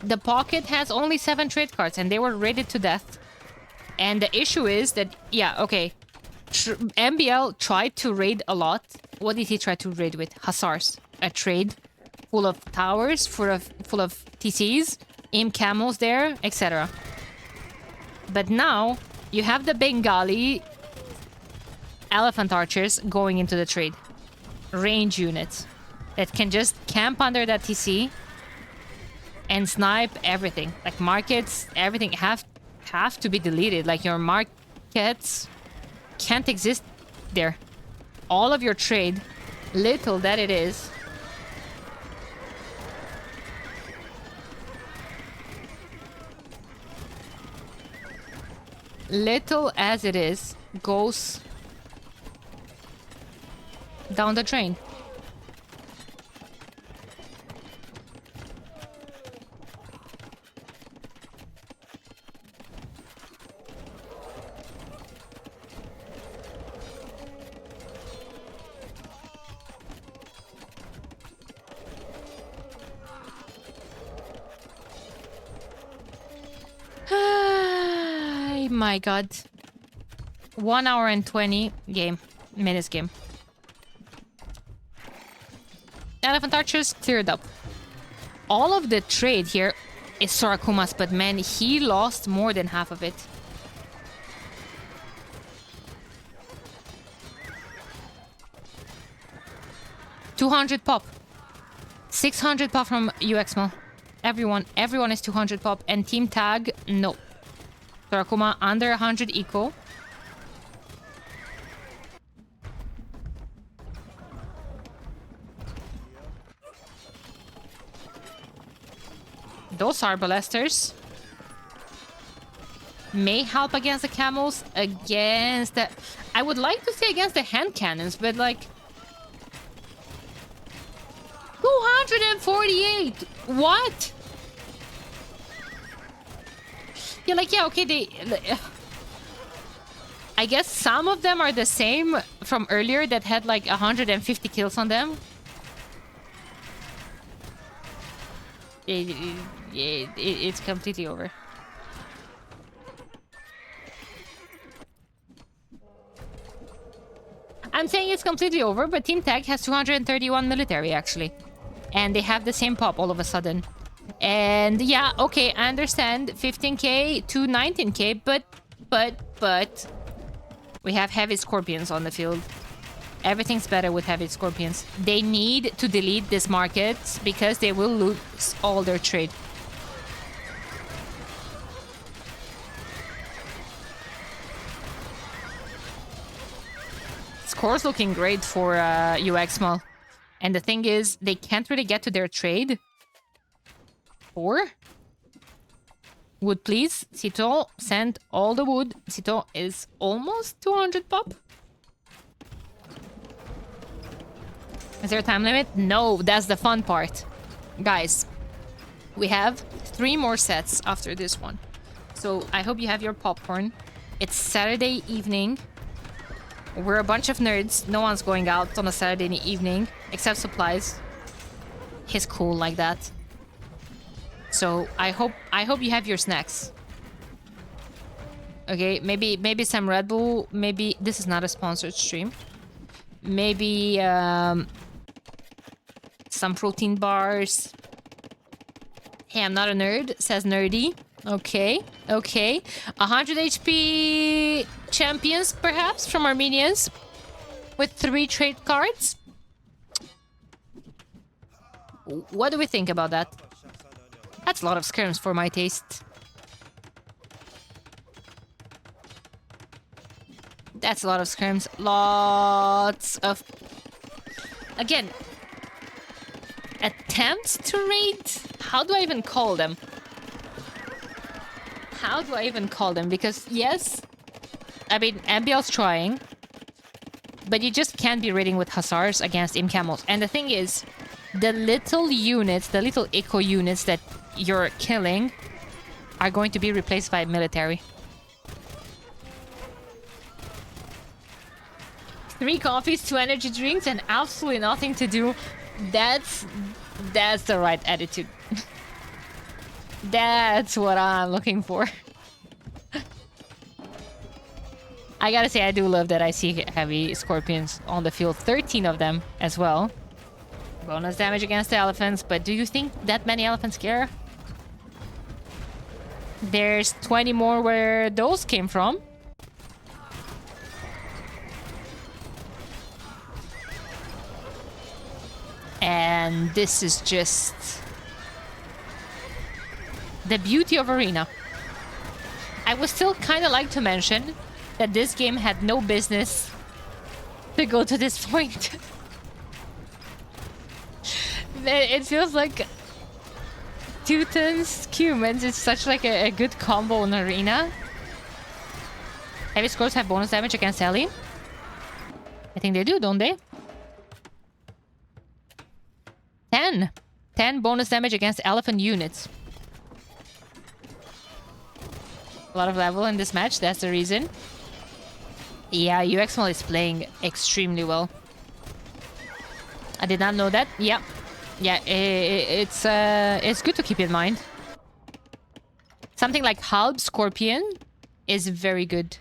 The pocket has only 7 trade cards and they were raided to death. And the issue is that, yeah, okay. MBL tried to raid a lot. What did he try to raid with? Hussars. A trade full of towers, full of TCs, imp camels there, etc. But now you have the Bengali elephant archers going into the trade. Range units that can just camp under that TC and snipe everything. Like markets, everything have to be deleted. Like your markets can't exist there. All of your trade, little that it is, little as it is, goes down the drain. My god. 1 hour and 20 minutes game. Elephant archers cleared up. All of the trade here is Sorakuma's, but man, he lost more than half of it. $200 pop. 600 pop from Uxmal. Everyone is 200 pop. And team tag, no. Sorakuma under 100 eco. Those arbalesters may help against the camels, against the... I would like to say against the hand cannons, but like... 248! What? Yeah, like, yeah, okay, they... I guess some of them are the same from earlier that had like 150 kills on them. It's completely over. I'm saying it's completely over, but Team Tag has 231 military, actually. And they have the same pop all of a sudden. And yeah, okay, I understand 15k to 19k, but... We have heavy scorpions on the field. Everything's better with heavy scorpions. They need to delete this market because they will lose all their trade. Score's looking great for Uxmal. And the thing is, they can't really get to their trade. Or... Wood, please. Sito, send all the wood. Sito is almost 200 pop. Is there a time limit? No, that's the fun part. Guys, we have 3 more sets after this one. So I hope you have your popcorn. It's Saturday evening. We're a bunch of nerds. No one's going out on a Saturday evening, except supplies. He's cool like that. So I hope you have your snacks. Okay, maybe some Red Bull. Maybe this is not a sponsored stream. Maybe some protein bars. Hey, I'm not a nerd, says Nerdy. Okay, okay. 100 HP champions, perhaps, from Armenians. With 3 trade cards. What do we think about that? That's a lot of scrims for my taste. That's a lot of scrims. Lots of... Again, attempts to raid? How do I even call them? How do I even call them? Because yes, I mean, MBL's trying, but you just can't be raiding with hussars against imp camels. And the thing is, the little units, the little eco units that you're killing are going to be replaced by military. 3 coffees, 2 energy drinks, and absolutely nothing to do. That's the right attitude. That's what I'm looking for. I gotta say, I do love that I see heavy scorpions on the field. 13 of them as well. Bonus damage against the elephants, but do you think that many elephants care? There's 20 more where those came from. And this is just the beauty of Arena. I would still kind of like to mention that this game had no business to go to this point. It feels like Teutons, Cumans is such like a good combo in Arena. Heavy scores have bonus damage against Ellie. I think they do, don't they? 10. 10 bonus damage against elephant units. A lot of level in this match, that's the reason. Yeah, Uxmal is playing extremely well. I did not know that. Yeah. Yeah, it's good to keep in mind. Something like Halb Scorpion is very good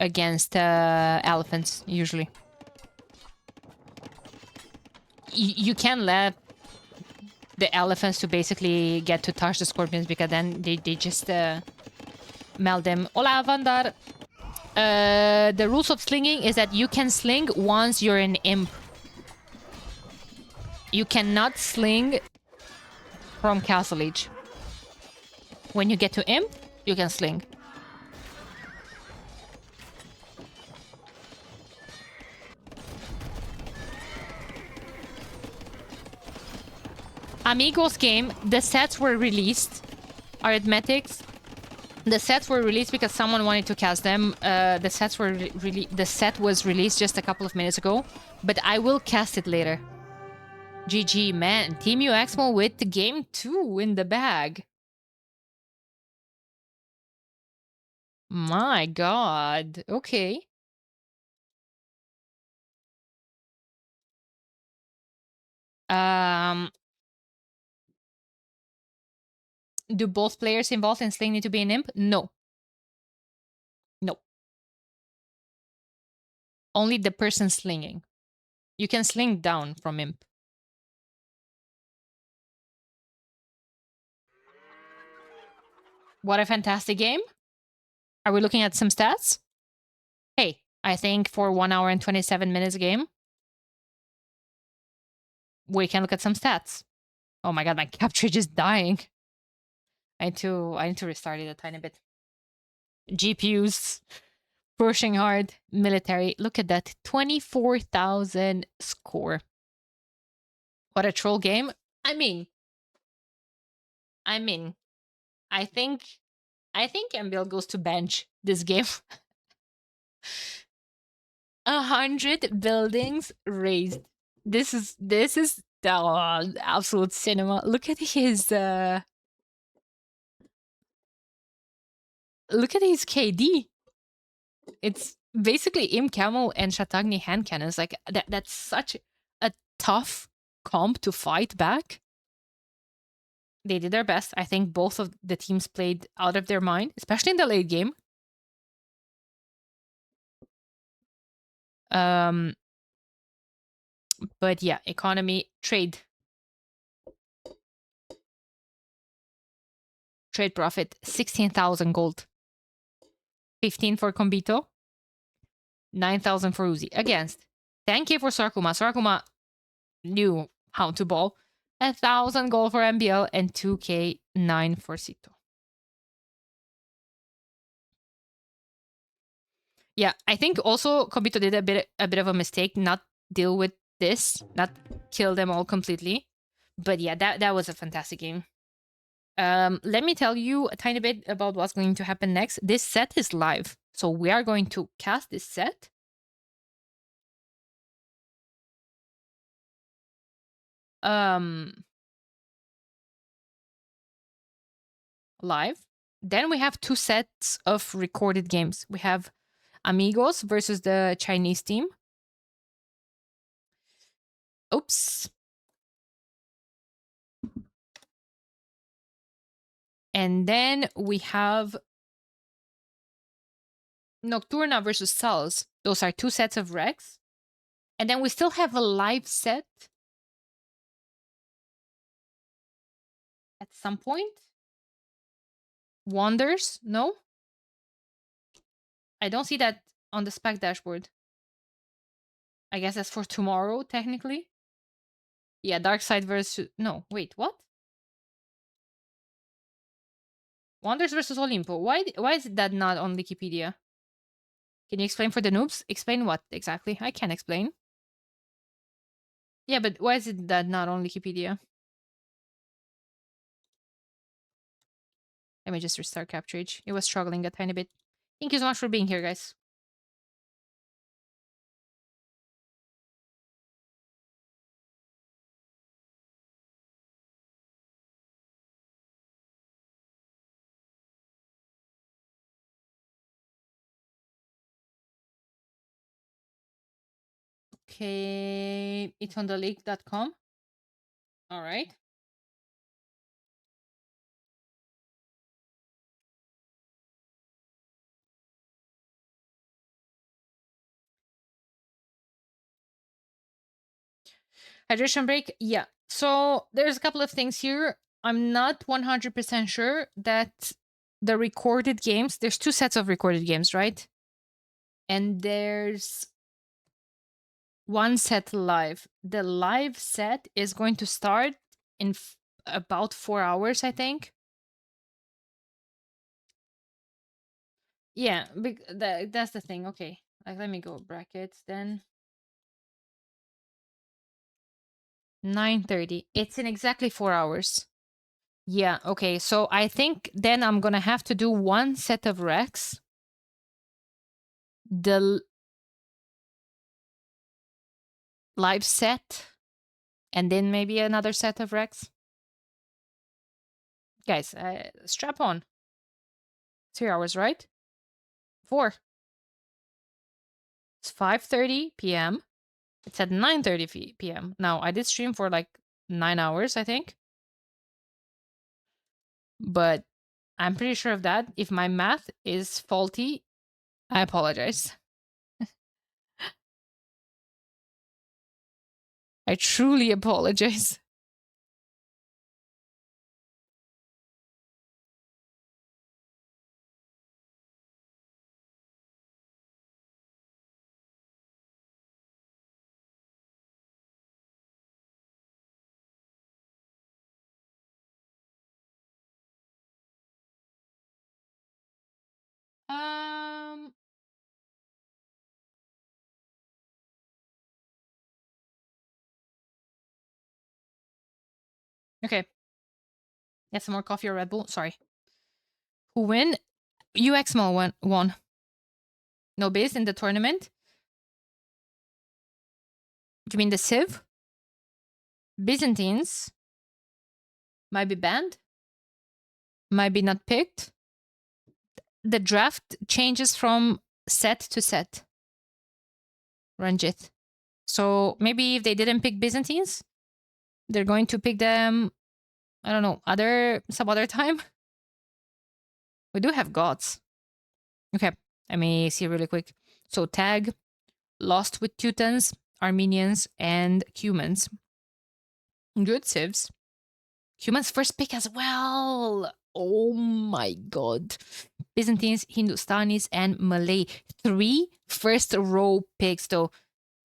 against elephants, usually. You can let the elephants to basically get to touch the scorpions because then they just melt them. Hola, Vandar. The rules of slinging is that you can sling once you're an imp. You cannot sling from Castle Age. When you get to imp, you can sling. Amigos game, the sets were released. Arithmetics. The sets were released because someone wanted to cast them. The set was released just a couple of minutes ago, but I will cast it later. GG, man. Team Uxmal with the game 2 in the bag. My god. Okay. Do both players involved in sling need to be an imp? No. No. Only the person slinging. You can sling down from imp. What a fantastic game. Are we looking at some stats? Hey, I think for 1 hour and 27 minutes game, we can look at some stats. Oh my god, my capture just dying. I need to restart it a tiny bit. GPUs pushing hard. Military. Look at that. 24,000 score. What a troll game. I mean, I think MBL goes to bench this game. 100 buildings raised. This is absolute cinema. Look at his KD. It's basically Im Camel and Shatagni hand cannons. Like that's such a tough comp to fight back. They did their best. I think both of the teams played out of their mind, especially in the late game. But yeah, economy, trade profit, 16,000 gold. 15 for Kombito. 9,000 for Uzi. Against 10k for Sarkuma. Sarkuma knew how to ball. 1,000 gold for MBL and 2k 9 for Sito. Yeah, I think also Kombito did a bit of a mistake, not deal with this, not kill them all completely. But yeah, that was a fantastic game. Let me tell you a tiny bit about what's going to happen next. This set is live, so we are going to cast this set. Live. Then we have two sets of recorded games. We have Amigos versus the Chinese team. Oops. And then we have Nocturna versus Sals. Those are two sets of Rex. And then we still have a live set at some point. Wonders? No? I don't see that on the spec dashboard. I guess that's for tomorrow, technically. Yeah, Dark Side versus... No, wait, what? Wonders versus Olimpo. Why is that not on Wikipedia? Can you explain for the noobs? Explain what exactly? I can't explain. Yeah, but why is it that not on Wikipedia? Let me just restart Capture. It was struggling a tiny bit. Thank you so much for being here, guys. Okay, it's on the league.com. All right. Hydration break. Yeah. So there's a couple of things here. I'm not 100% sure that the recorded games, there's two sets of recorded games, right? And there's one set live. The live set is going to start in about 4 hours, I think. Yeah, that's the thing. Okay, like let me go brackets then. 9:30. It's in exactly 4 hours. Yeah. Okay. So I think then I'm gonna have to do one set of Rex. The live set, and then maybe another set of Rex. Guys, strap on. 3 hours, right? 4. It's 5:30 p.m. It's at 9:30 p.m. Now, I did stream for like 9 hours, I think. But I'm pretty sure of that. If my math is faulty, I apologize. I truly apologize. Um okay. Get some more coffee or Red Bull. Sorry. Who win? Uxmal won. No base in the tournament. You mean the Civ? Byzantines might be banned, might be not picked. The draft changes from set to set. Ranjit. So maybe if they didn't pick Byzantines, they're going to pick them, I don't know, some other time. We do have gods. Okay, let me see really quick. So tag, lost with Teutons, Armenians, and Cumans. Good civs. Cumans first pick as well. Oh my god. Byzantines, Hindustanis, and Malay. 3 first row picks, though.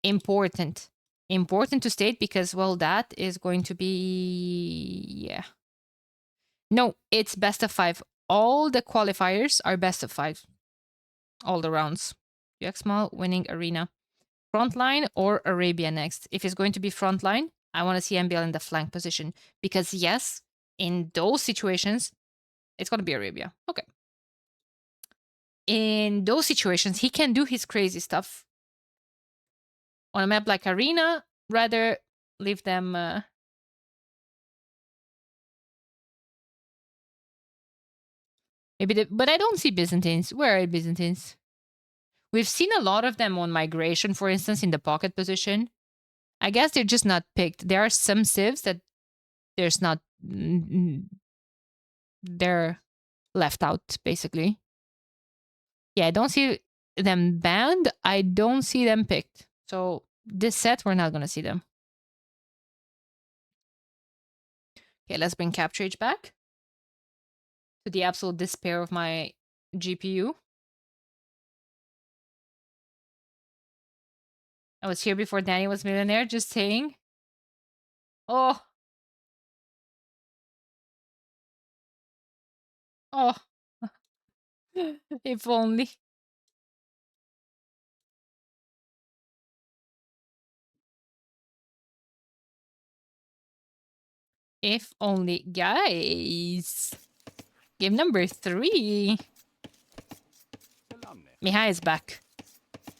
Important. Important to state because, well, that is going to be. Yeah. No, it's best of 5. All the qualifiers are best of 5. All the rounds. Uxmal winning arena. Frontline or Arabia next. If it's going to be frontline, I want to see MBL in the flank position. Because yes, in those situations, it's going to be Arabia. Okay. In those situations, he can do his crazy stuff. On a map like Arena, rather leave them... maybe but I don't see Byzantines. Where are Byzantines? We've seen a lot of them on migration, for instance, in the pocket position. I guess they're just not picked. There are some civs that there's not... they're left out, basically. Yeah, I don't see them banned. I don't see them picked. So this set, we're not going to see them. Okay, let's bring Capture Age back. To the absolute despair of my GPU. I was here before Danny was millionaire, just saying. Oh. Oh. If only. If only. Guys. Game number 3. Mihai is back.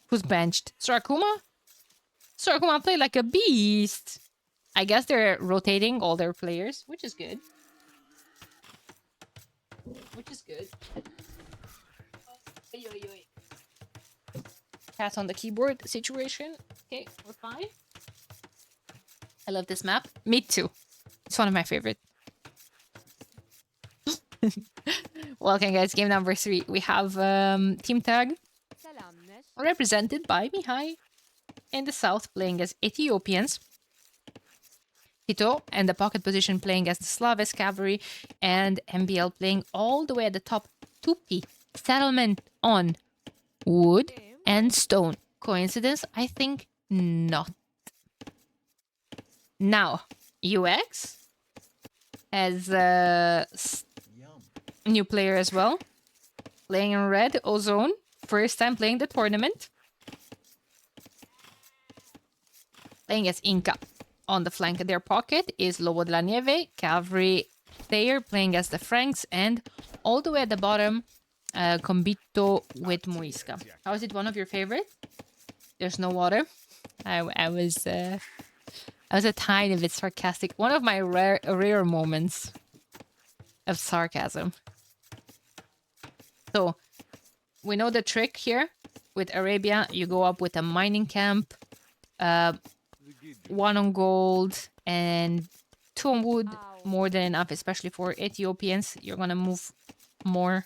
Who's benched? Surakuma? Surakuma played like a beast. I guess they're rotating all their players, which is good. Which is good. Pass on the keyboard situation. Okay, we're fine. I love this map. Me too. It's one of my favorite. Welcome, guys. Game number 3. We have Team Tag represented by Mihai in the south playing as Ethiopians. Tito and the pocket position playing as the Slavic cavalry, and MBL playing all the way at the top. Tupi settlement on wood and stone. Coincidence? I think not. Now, UX has a new player as well. Playing in red, Ozone. First time playing the tournament. Playing as Inca. On the flank of their pocket is Lobo de la Nieve, cavalry player playing as the Franks, and all the way at the bottom, Combito with Muisca. How is it one of your favorites? There's no water. I was a tiny bit sarcastic. One of my rare moments of sarcasm. So, we know the trick here. With Arabia, you go up with a mining camp, 1 on gold and 2 on wood. More than enough, especially for Ethiopians. You're gonna move more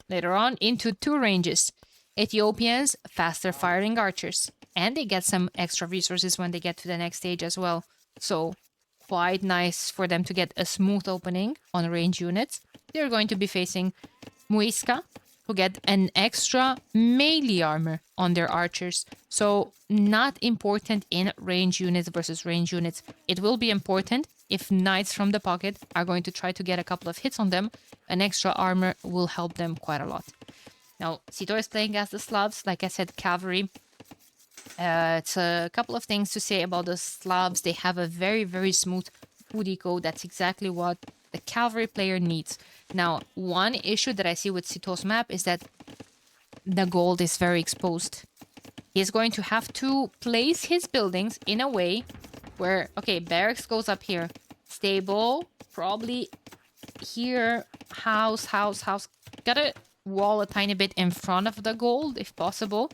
later on into 2 ranges. Ethiopians, faster firing archers. And they get some extra resources when they get to the next stage as well. So, quite nice for them to get a smooth opening on range units. They're going to be facing Muisca, who get an extra melee armor on their archers. So, not important in range units versus range units. It will be important if knights from the pocket are going to try to get a couple of hits on them. An extra armor will help them quite a lot. Now, Sito is playing as the Slavs. Like I said, cavalry. It's a couple of things to say about the Slavs. They have a very, very smooth food eco. That's exactly what the cavalry player needs. Now, one issue that I see with Sito's map is that the gold is very exposed. He's going to have to place his buildings in a way where, okay, barracks goes up here. Stable, probably here, house. Gotta wall a tiny bit in front of the gold, if possible.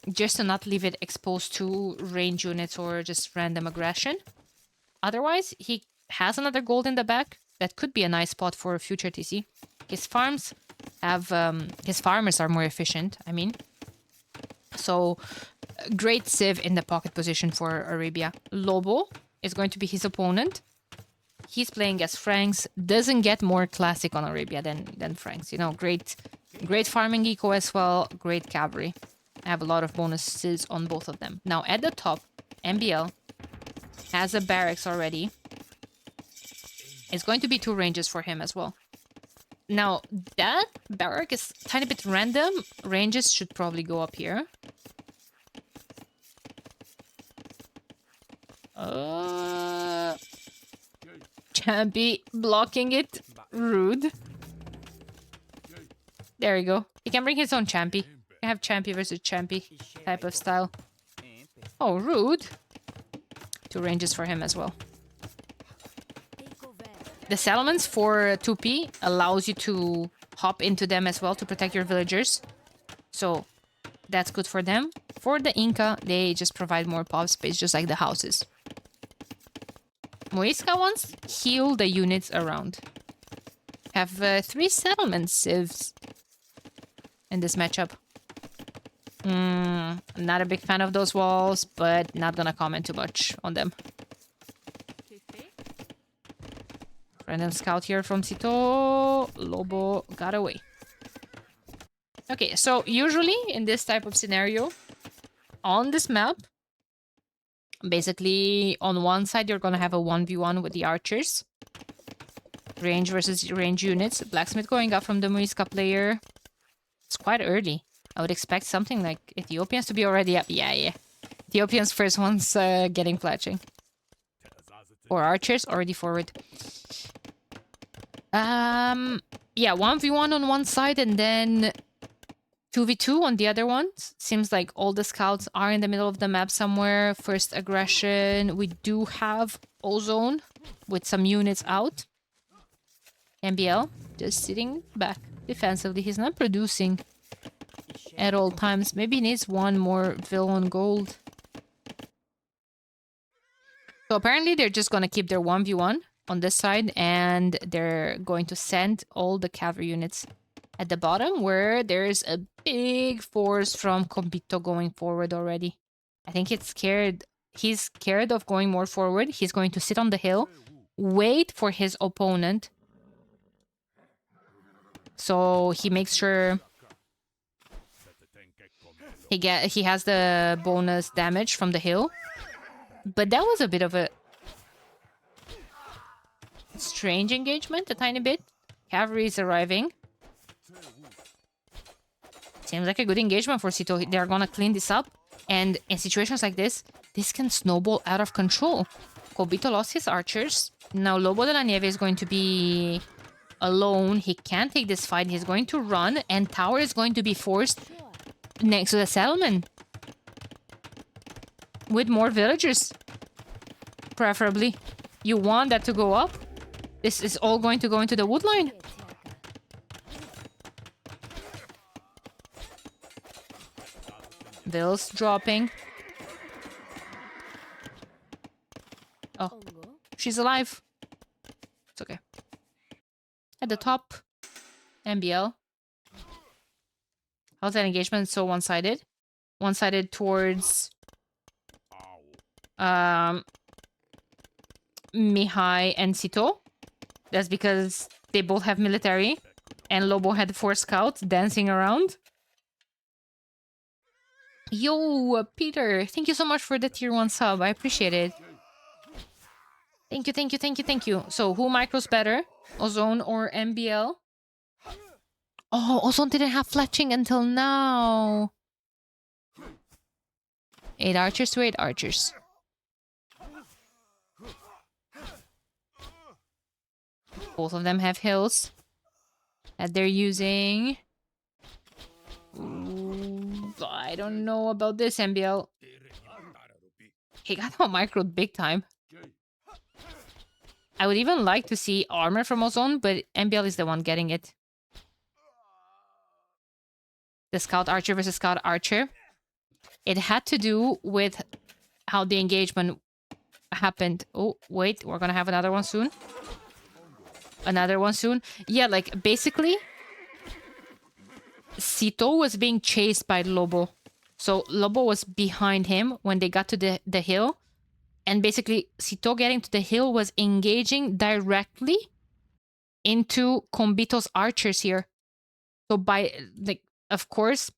Just to not leave it exposed to range units or just random aggression. Otherwise, he has another gold in the back. That could be a nice spot for a future TC. His farms have... his farmers are more efficient, I mean. So, great civ in the pocket position for Arabia. Lobo is going to be his opponent. He's playing as Franks. Doesn't get more classic on Arabia than Franks. You know, great farming eco as well. Great cavalry. I have a lot of bonuses on both of them. Now, at the top, MBL has a barracks already. It's going to be 2 ranges for him as well. Now, that barrack is a tiny bit random. Ranges should probably go up here. Champy blocking it. Rude. There you go. He can bring his own Champy. You have Champy versus Champy type of style. Oh, rude. 2 ranges for him as well. The settlements for 2P allows you to hop into them as well to protect your villagers. So that's good for them. For the Inca, they just provide more pop space, just like the houses. Muisca wants heal the units around. Have 3 settlement civs in this matchup. Not a big fan of those walls, but not gonna comment too much on them. Random scout here from Sito. Lobo got away. Okay, so usually in this type of scenario, on this map, basically on one side you're gonna have a 1v1 with the archers. Range versus range units. Blacksmith going up from the Muisca player. It's quite early. I would expect something like Ethiopians to be already up. Yeah. Ethiopians first ones getting fletching. Or archers already forward. Yeah, 1v1 on one side and then 2v2 on the other one. Seems like all the scouts are in the middle of the map somewhere. First aggression. We do have Ozone with some units out. MBL just sitting back defensively. He's not producing at all times. Maybe he needs one more villain gold. So apparently they're just gonna keep their 1v1 on this side and they're going to send all the cavalry units at the bottom where there's a big force from Compito going forward already. I think it's scared. He's scared of going more forward. He's going to sit on the hill, wait for his opponent. So he makes sure he has the bonus damage from the hill. But that was a bit of a strange engagement, a tiny bit. Cavalry is arriving. Seems like a good engagement for Sito. They're gonna clean this up. And in situations like this can snowball out of control. Cobito lost his archers. Now Lobo de la Nieve is going to be alone. He can't take this fight. He's going to run. And Tower is going to be forced next to the settlement. With more villagers. Preferably. You want that to go up. This is all going to go into the wood line. Vills dropping. Oh, she's alive. It's okay. At the top, MBL. How's that engagement so one-sided? One-sided towards Mihai and Sito. That's because they both have military. And Lobo had 4 scouts dancing around. Yo, Peter, thank you so much for the tier 1 sub. I appreciate it. Thank you. So, who micros better? Ozone or MBL? Oh, Ozone didn't have fletching until now. 8 archers to 8 archers. Both of them have hills that they're using. Ooh, I don't know about this, MBL. He got out microed big time. I would even like to see armor from Ozone, but MBL is the one getting it. The Scout Archer versus Scout Archer. It had to do with how the engagement happened. Oh, wait, we're gonna have another one soon. Another one soon. Yeah, like, basically, Sito was being chased by Lobo. So Lobo was behind him when they got to the hill. And basically, Sito getting to the hill was engaging directly into Combito's archers here. So by, like, of course,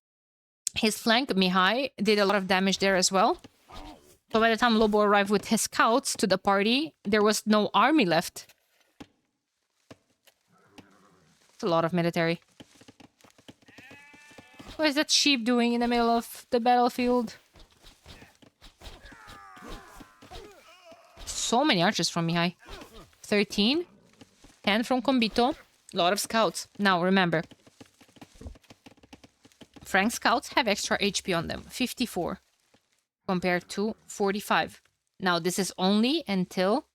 his flank, Mihai, did a lot of damage there as well. So by the time Lobo arrived with his scouts to the party, there was no army left. It's a lot of military. What is that sheep doing in the middle of the battlefield? So many archers from Mihai. 13. 10 from Combito. A lot of scouts. Now, remember, Frank's scouts have extra HP on them. 54 compared to 45. Now, this is only until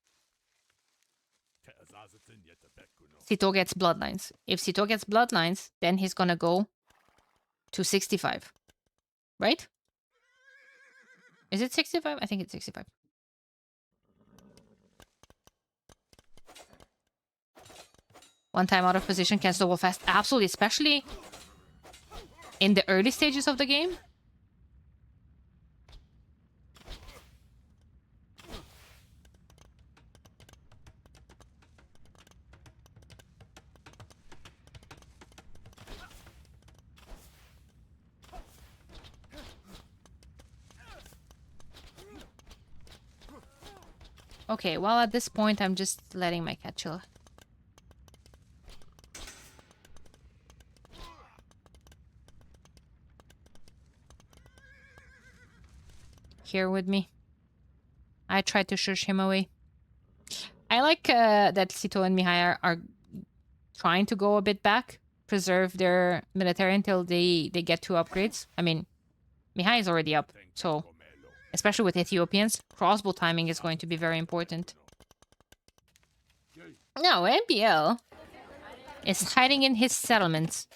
Sito gets bloodlines. If Sito gets bloodlines, then he's gonna go to 65. Right? Is it 65? I think it's 65. One time out of position can snowball fast. Absolutely, especially in the early stages of the game. Okay, well, at this point, I'm just letting my cat chill. Here with me. I tried to shush him away. I like that Sito and Mihai are trying to go a bit back, preserve their military until they get two upgrades. I mean, Mihai is already up, so especially with Ethiopians, crossbow timing is going to be very important. No, MBL is hiding in his settlements.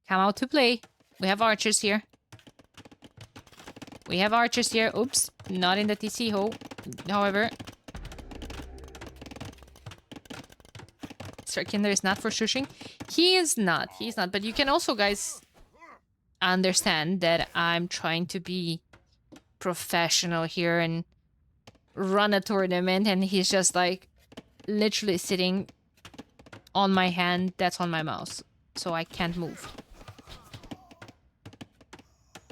Come out to play. We have archers here. We have archers here. Oops, not in the TC hole. However, Sir Kinder is not for shushing. He is not. He's not. But you can also, guys, understand that I'm trying to be professional here and run a tournament, and he's just like literally sitting on my hand that's on my mouse, so I can't move.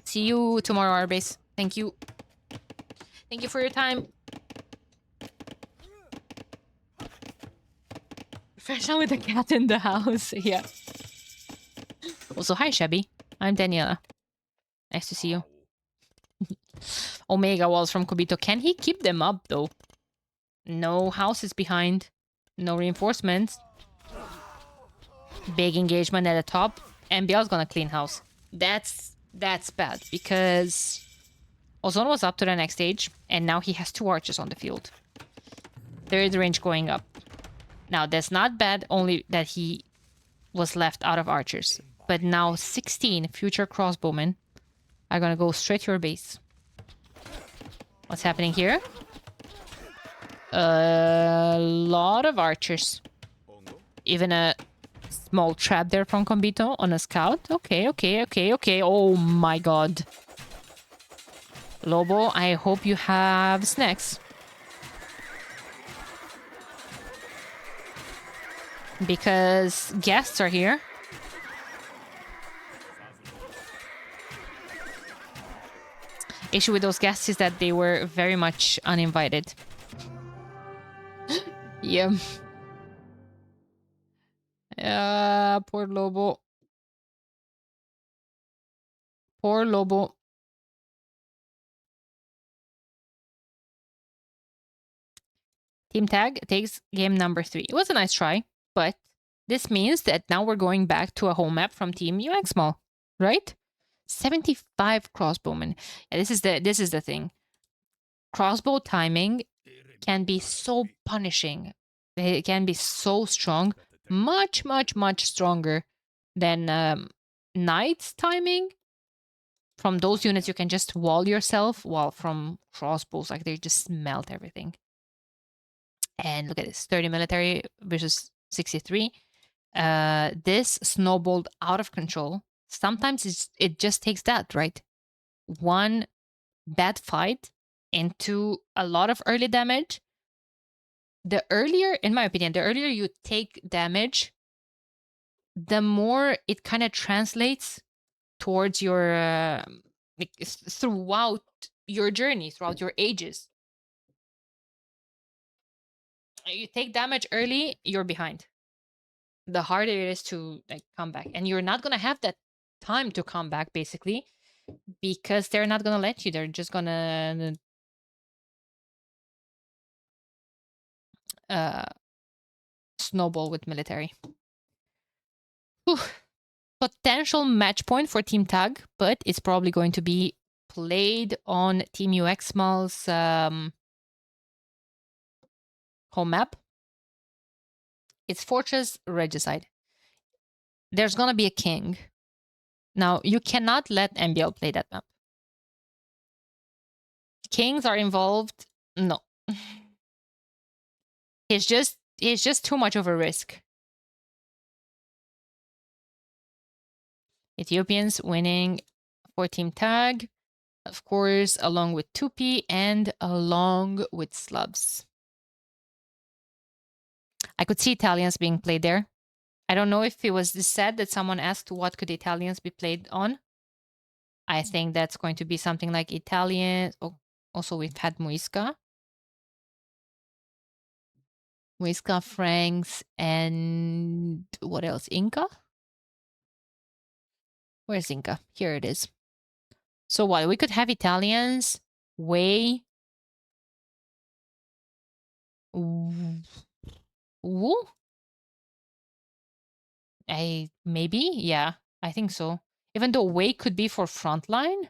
See you tomorrow, Arbase. Thank you. Thank you for your time. Professional with a cat in the house. Yeah. Also, hi, Shabby. I'm Daniela. Nice to see you. Omega walls from Kobito. Can he keep them up, though? No houses behind. No reinforcements. Big engagement at the top. MBL's gonna clean house. That's bad, because Ozone was up to the next stage, and now he has two archers on the field. Third range going up. Now, that's not bad, only that he was left out of archers. But now 16 future crossbowmen are gonna go straight to your base. What's happening here? A lot of archers. Even a small trap there from Combito on a scout. Okay, okay, okay, okay. Oh my god. Lobo, I hope you have snacks. Because guests are here. Issue with those guests is that they were very much uninvited. Yeah. Poor Lobo. Poor Lobo. Team tag takes game number 3. It was a nice try, but this means that now we're going back to a home map from Team Uxmal, right? 75 crossbowmen. Yeah, this is the thing. Crossbow timing can be so punishing. It can be so strong. Much, much, much stronger than knight's timing. From those units, you can just wall yourself, while from crossbows, like, they just melt everything. And look at this, 30 military versus 63. This snowballed out of control. Sometimes it just takes that, right? One bad fight into a lot of early damage. The earlier, in my opinion, the earlier you take damage, the more it kind of translates towards your throughout your journey, throughout your ages. You take damage early, you're behind. The harder it is to come back, and you're not gonna have that time to come back, basically, because they're not gonna let you. They're just gonna uh, snowball with military. Whew. Potential match point for Team Tag, but it's probably going to be played on Team Uxmal's home map. It's Fortress Regicide. There's gonna be a king. Now, you cannot let MBL play that map. Kings are involved. No. It's just too much of a risk. Ethiopians winning for Team Tag, of course, along with Tupi and along with Slubs. I could see Italians being played there. I don't know if it was said that someone asked what could Italians be played on. I think that's going to be something like Italian. Oh, also, we've had Muisca. Muisca, Franks, and what else? Inca? Where's Inca? Here it is. So what? We could have Italians, Wei, Wu. Maybe, yeah, I think so. Even though Wei could be for frontline,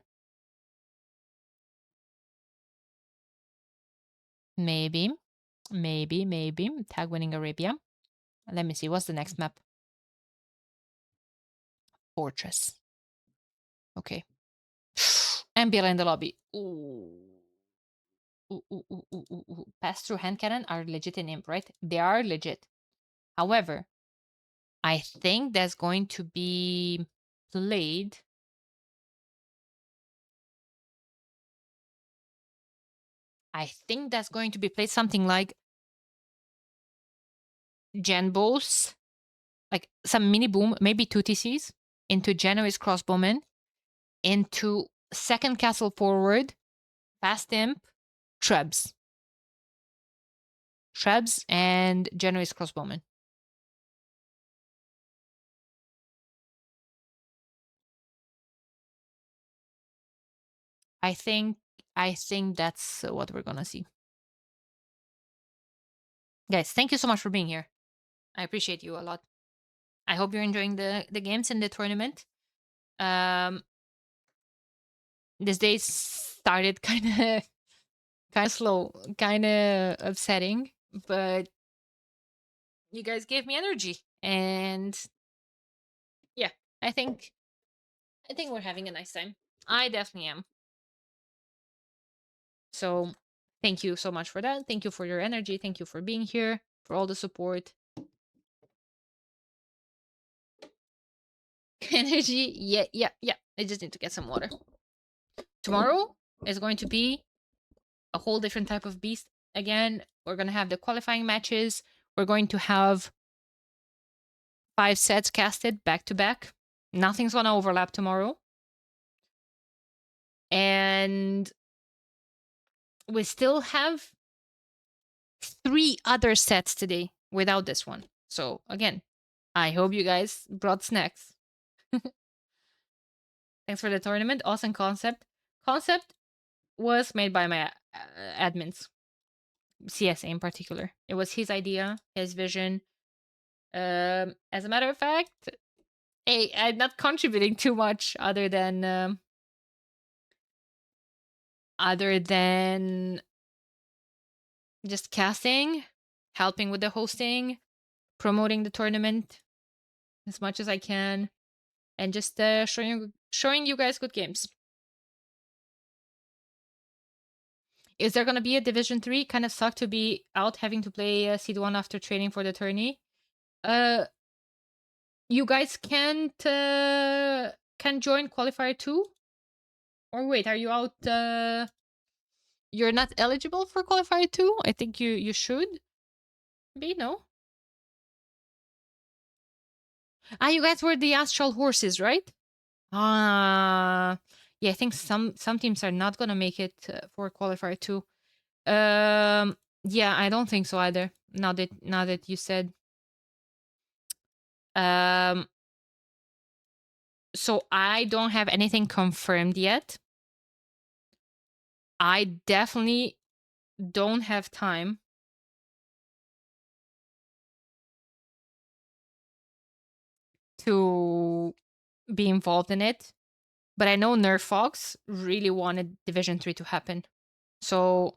maybe, maybe. Tag winning Arabia. Let me see. What's the next map? Fortress. Okay. Ambula in the lobby. Ooh. Ooh. Pass through hand cannon are legit in imp, right? They are legit. However, I think that's going to be played. I think that's going to be played something like Genbos, like some mini boom, maybe two TCs into Genoese crossbowmen, into second castle forward, fast imp, Trebs. Trebs and Genoese crossbowmen. I think that's what we're gonna see. Guys, thank you so much for being here. I appreciate you a lot. I hope you're enjoying the games in the tournament. This day started kind of slow, kind of upsetting, but you guys gave me energy, and yeah, I think we're having a nice time. I definitely am. So thank you so much for that. Thank you for your energy. Thank you for being here, for all the support. Energy, yeah. I just need to get some water. Tomorrow is going to be a whole different type of beast. Again, we're going to have the qualifying matches. We're going to have 5 sets casted back to back. Nothing's going to overlap tomorrow. And we still have 3 other sets today without this one. So, again, I hope you guys brought snacks. Thanks for the tournament. Awesome concept. Concept was made by my admins, CSA in particular. It was his idea, his vision. As a matter of fact, hey, I'm not contributing too much other than just casting, helping with the hosting, promoting the tournament as much as I can, and just showing you guys good games. Is there gonna be a Division 3? Kind of sucked to be out having to play Seed 1 after training for the tourney. You guys can join Qualifier 2? Or wait, are you out? You're not eligible for Qualifier 2? I think you should be, no? Ah, you guys were the Astral Horses, right? Yeah, I think some teams are not gonna make it for Qualifier 2. Yeah, I don't think so either. Now that you said. So I don't have anything confirmed yet. I definitely don't have time to be involved in it. But I know Nerf Fox really wanted Division 3 to happen. So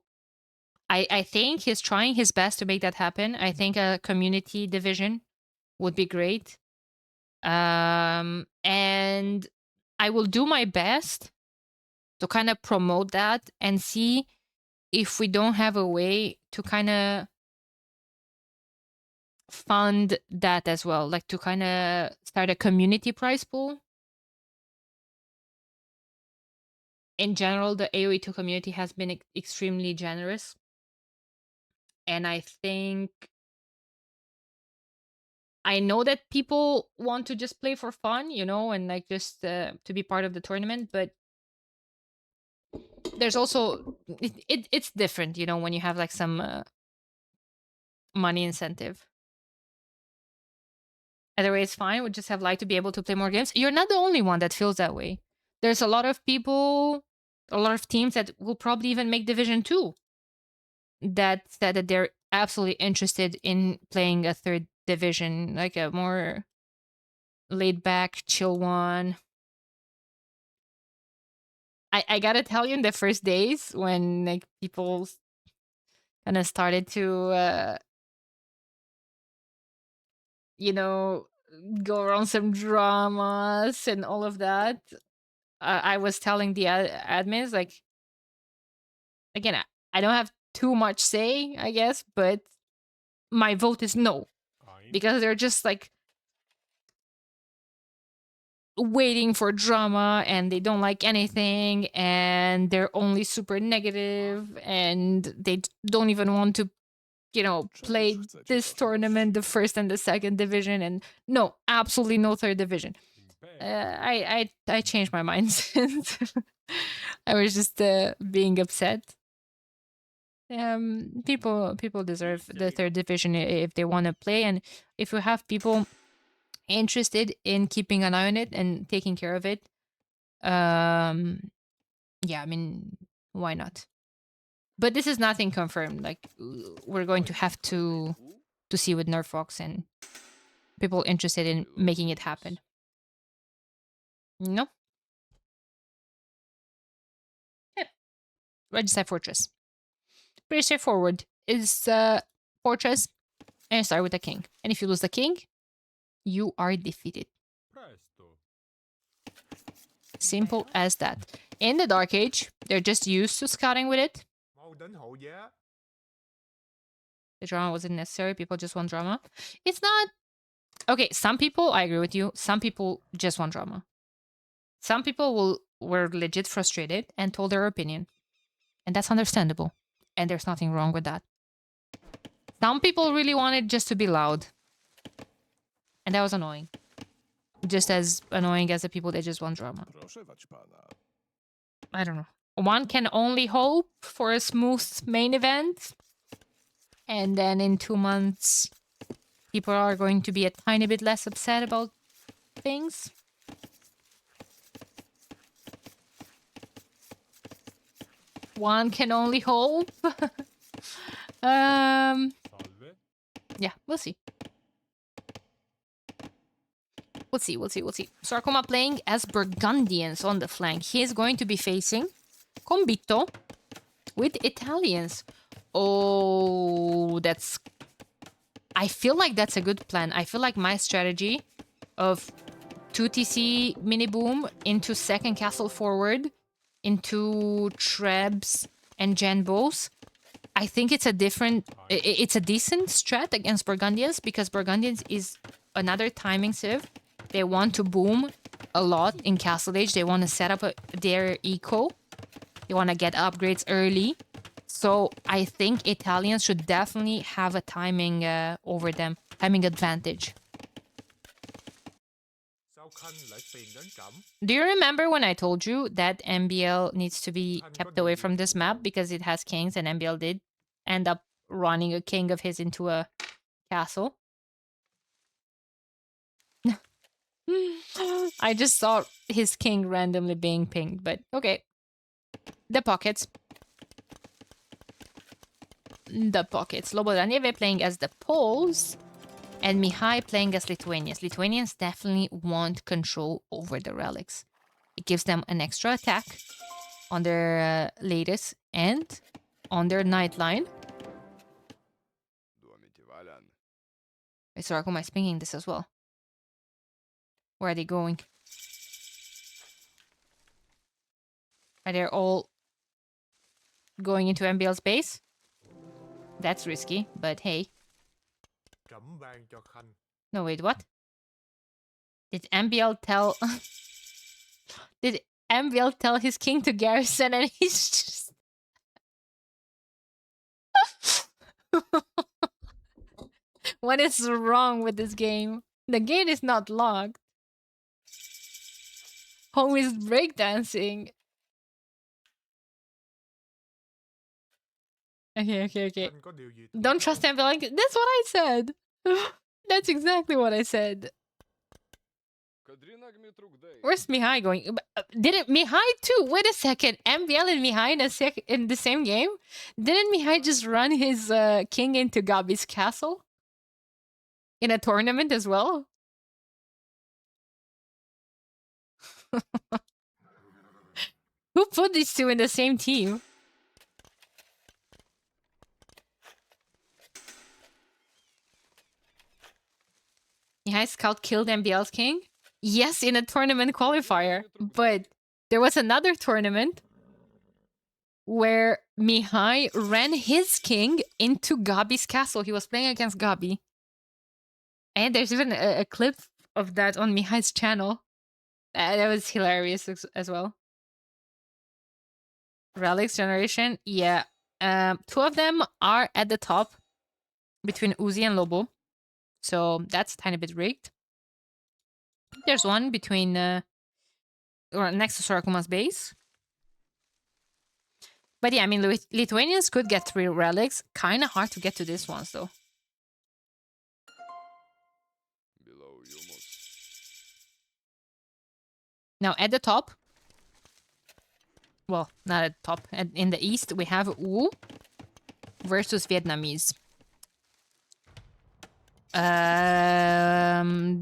I think he's trying his best to make that happen. I think a community division would be great. And I will do my best to kind of promote that and see if we don't have a way to kind of fund that as well, like to kind of start a community prize pool. In general, the AoE2 community has been extremely generous. And I think I know that people want to just play for fun, you know, and like just to be part of the tournament, but there's also it's different, you know, when you have like some money incentive. Otherwise, it's fine. We just have like to be able to play more games. You're not the only one that feels that way. There's a lot of people, a lot of teams that will probably even make Division 2 that said that they're absolutely interested in playing a third division, like a more laid back, chill one. I gotta tell you, in the first days when like people kind of started to you know, go around some dramas and all of that, I was telling the admins, like, again, I don't have too much say, I guess, but my vote is no, because they're just like waiting for drama and they don't like anything and they're only super negative and they don't even want to, you know, play this tournament, the first and the second division, and no, absolutely no third division. I changed my mind since I was just being upset. People deserve the third division if they want to play, and if you have people interested in keeping an eye on it and taking care of it, yeah, I mean, why not? But this is nothing confirmed. Like, we're going to have to see with Nerf Fox and people interested in making it happen. No. Yeah. Register Fortress. Pretty straightforward. Is Fortress, and start with the king. And if you lose the king, you are defeated. Simple as that. In the Dark Age, they're just used to scouting with it. The drama wasn't necessary. People just want drama. It's not. Okay, some people, I agree with you. Some people just want drama. Some people were legit frustrated and told their opinion. And that's understandable. And there's nothing wrong with that. Some people really wanted just to be loud. And that was annoying. Just as annoying as the people that just want drama. I don't know. One can only hope for a smooth main event. And then in 2 months, people are going to be a tiny bit less upset about things. One can only hope. Yeah, we'll see. We'll see. Sarkoma playing as Burgundians on the flank. He is going to be facing Combito with Italians. Oh, that's... I feel like that's a good plan. I feel like my strategy of 2TC mini boom into second castle forward, into Trebs and Genbos. I think it's a decent strat against Burgundians, because Burgundians is another timing sieve. They want to boom a lot in Castle Age. They want to set up their eco. They want to get upgrades early. So I think Italians should definitely have a timing over them, timing advantage. Do you remember when I told you that MBL needs to be kept away from this map because it has kings, and MBL did end up running a king of his into a castle? I just saw his king randomly being pinged, but okay. The pockets. The pockets. Lobo Daniela playing as the Poles. and Mihai playing as Lithuanians. Lithuanians definitely want control over the relics. It gives them an extra attack on their latest and on their night line. So Akuma is pinging this as well. Where are they going? Are they all going into MBL's base? That's risky, but hey. No, wait, what? Did MBL tell... Did MBL tell his king to garrison and he's just... What is wrong with this game? The gate is not locked. Homie's breakdancing. Okay. Don't trust MBL. That's what I said. That's exactly what I said. Where's Mihai going? Did it Mihai too? Wait a second. MBL and Mihai in the same game? Didn't Mihai just run his king into Gabi's castle? In a tournament as well? Who put these two in the same team? Mihai's scout killed MBL's king? Yes, in a tournament qualifier. But there was another tournament where Mihai ran his king into Gabi's castle. He was playing against Gabi. And there's even a clip of that on Mihai's channel. That was hilarious as well. Relics generation, yeah. Two of them are at the top between Uzi and Lobo. So that's a tiny bit rigged. There's one between or next to Sorakuma's base. But yeah, I mean, Lithuanians could get 3 relics. Kind of hard to get to these ones, though. Now, at the top... Well, not at the top. In the east, we have Wu versus Vietnamese.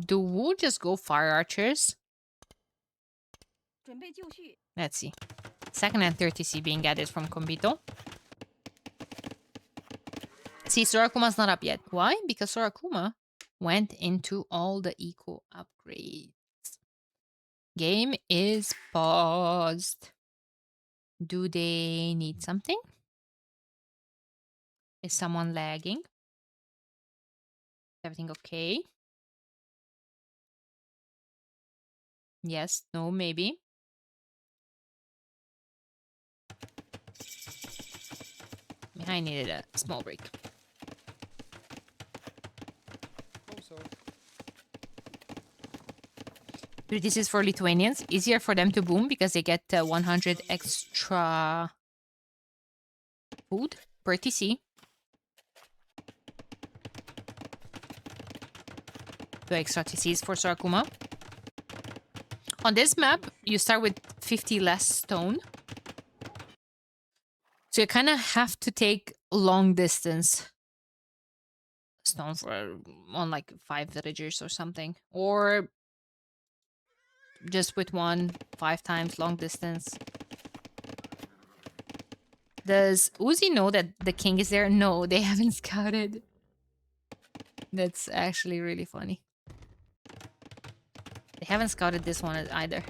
Do Wu just go fire archers? Let's see. Second and third TC being added from Kombito. See, Sorakuma's not up yet. Why? Because Sorakuma went into all the eco upgrades. Game is paused. Do they need something? Is someone lagging? Everything okay? Yes, no, maybe. I needed a small break. But this is for Lithuanians. Easier for them to boom because they get 100 extra food per TC. 2 extra TCs for Sorakuma. On this map, you start with 50 less stone. So you kind of have to take long distance stone for on like 5 villagers or something. Or just with 5 times long distance. Does Uzi know that the king is there? No, they haven't scouted. That's actually really funny. They haven't scouted this one either.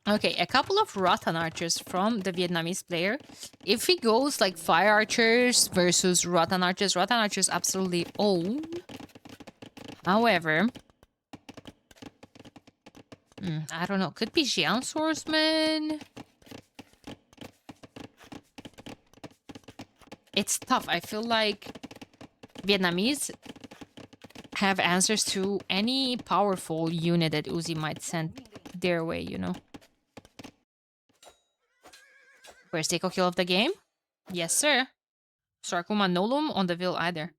Okay, a couple of Rattan archers from the Vietnamese player. If he goes like fire archers versus Rattan archers absolutely own. However, I don't know. Could be Xian swordsman. It's tough. I feel like Vietnamese have answers to any powerful unit that Uzi might send their way, you know. First eco kill of the game? Yes, sir. Sorakuma no loom on the Vil either.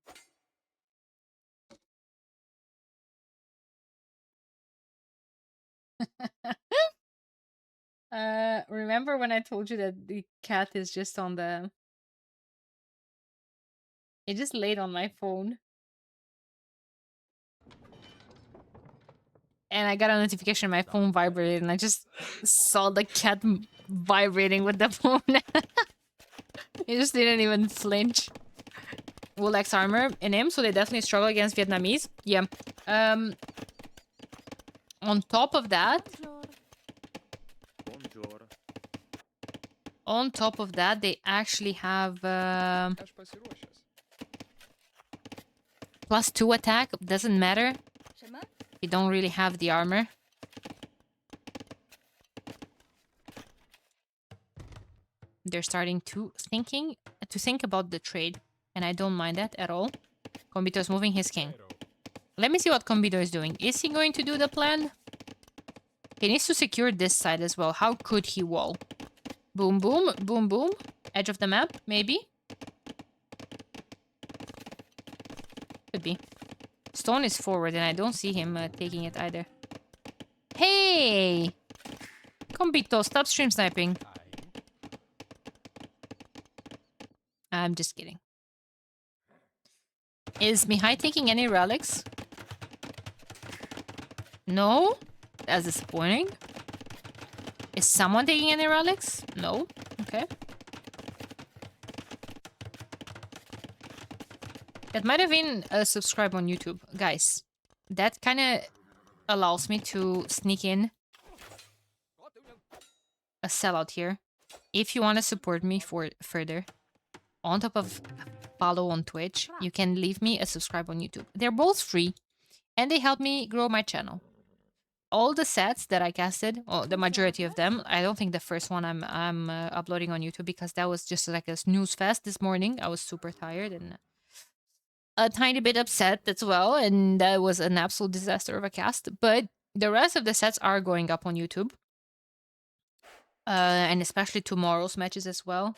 Remember when I told you that the cat is just on the It just laid on my phone. And I got a notification, my phone vibrated, and I just saw the cat vibrating with the phone. He just didn't even flinch. Wool X armor in him, so they definitely struggle against Vietnamese. Yeah. On top of that, they actually have +2 attack. Doesn't matter. You don't really have the armor. They're starting to think about the trade, and I don't mind that at all. Kombito's moving his king. Let me see what Kombito is doing. Is he going to do the plan? He needs to secure this side as well. How could he wall? Boom, boom, boom, boom. Edge of the map, maybe? Could be. Stone is forward, and I don't see him taking it either. Hey! Kombito, stop stream sniping. I'm just kidding. Is Mihai taking any relics? No? That's disappointing. Is someone taking any relics? No? Okay. That might have been a subscribe on YouTube. Guys, that kind of allows me to sneak in a sellout here. If you want to support me further, on top of follow on Twitch, you can leave me a subscribe on YouTube. They're both free, and they help me grow my channel. All the sets that I casted, well, the majority of them, I don't think the first one I'm uploading on YouTube because that was just like a snooze fest this morning. I was super tired and a tiny bit upset as well, and that was an absolute disaster of a cast. But the rest of the sets are going up on YouTube, and especially tomorrow's matches as well.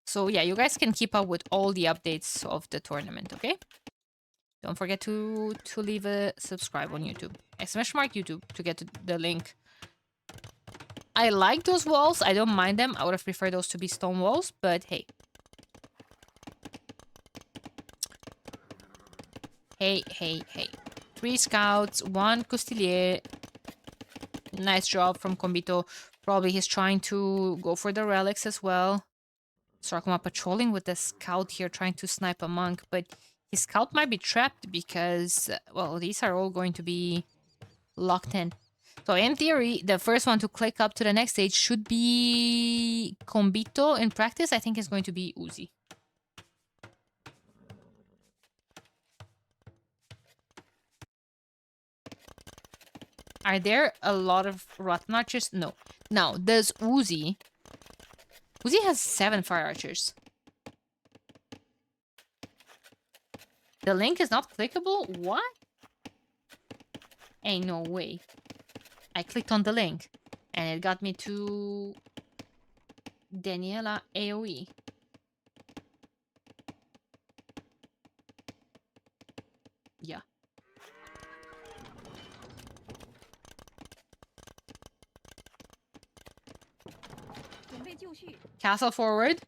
So yeah, you guys can keep up with all the updates of the tournament, okay? Don't forget to leave a subscribe on YouTube. !YouTube to get to the link. I like those walls. I don't mind them. I would have preferred those to be stone walls, but hey. Hey. 3 scouts, 1 Coutelier. Nice job from Kombito. Probably he's trying to go for the relics as well. Sarkma patrolling with the scout here, trying to snipe a monk, but his scout might be trapped because, well, these are all going to be locked in. So in theory, the first one to click up to the next stage should be Kombito. In practice, I think it's going to be Uzi. Are there a lot of rotten archers? No. Now, does Uzi... Uzi has 7 fire archers. The link is not clickable? What? Ain't no way. I clicked on the link and it got me to Daniela AoE. Yeah. Castle forward.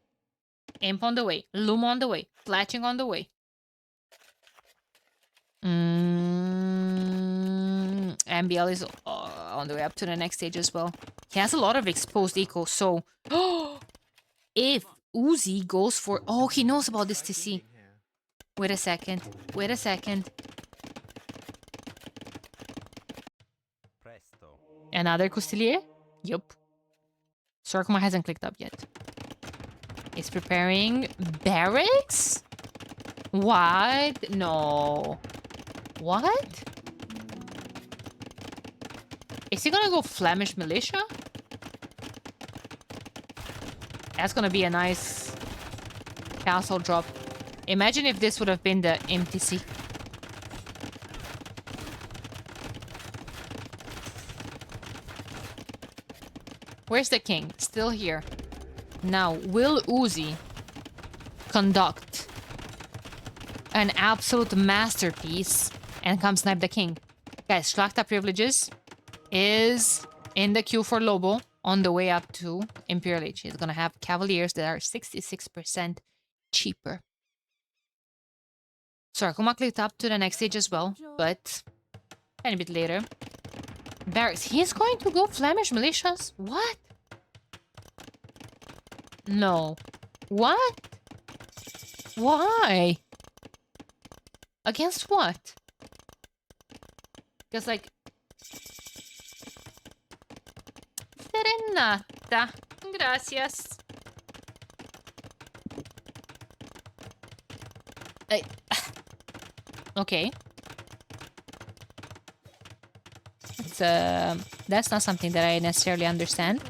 Imp on the way. Loom on the way. Fletching on the way. MBL is on the way up to the next stage as well. He has a lot of exposed eco, so... if Uzi goes for... Oh, he knows about this TC. Wait a second. Another Coutelier? Yup. Sorkma hasn't clicked up yet. He's preparing barracks? What? No. What? Is he gonna go Flemish militia? That's gonna be a nice castle drop. Imagine if this would have been the MTC. Where's the king? Still here. Now, will Uzi conduct an absolute masterpiece and come snipe the king? Guys, Schlachta Privileges is in the queue for Lobo on the way up to Imperial Age. He's gonna have Cavaliers that are 66% cheaper. Sarkoma clicked up to the next stage as well, but a bit later. Barracks. He's going to go Flemish militias? What? No. What? Why? Against what? Because, like... Serenata. Gracias. Okay. It's, that's not something that I necessarily understand.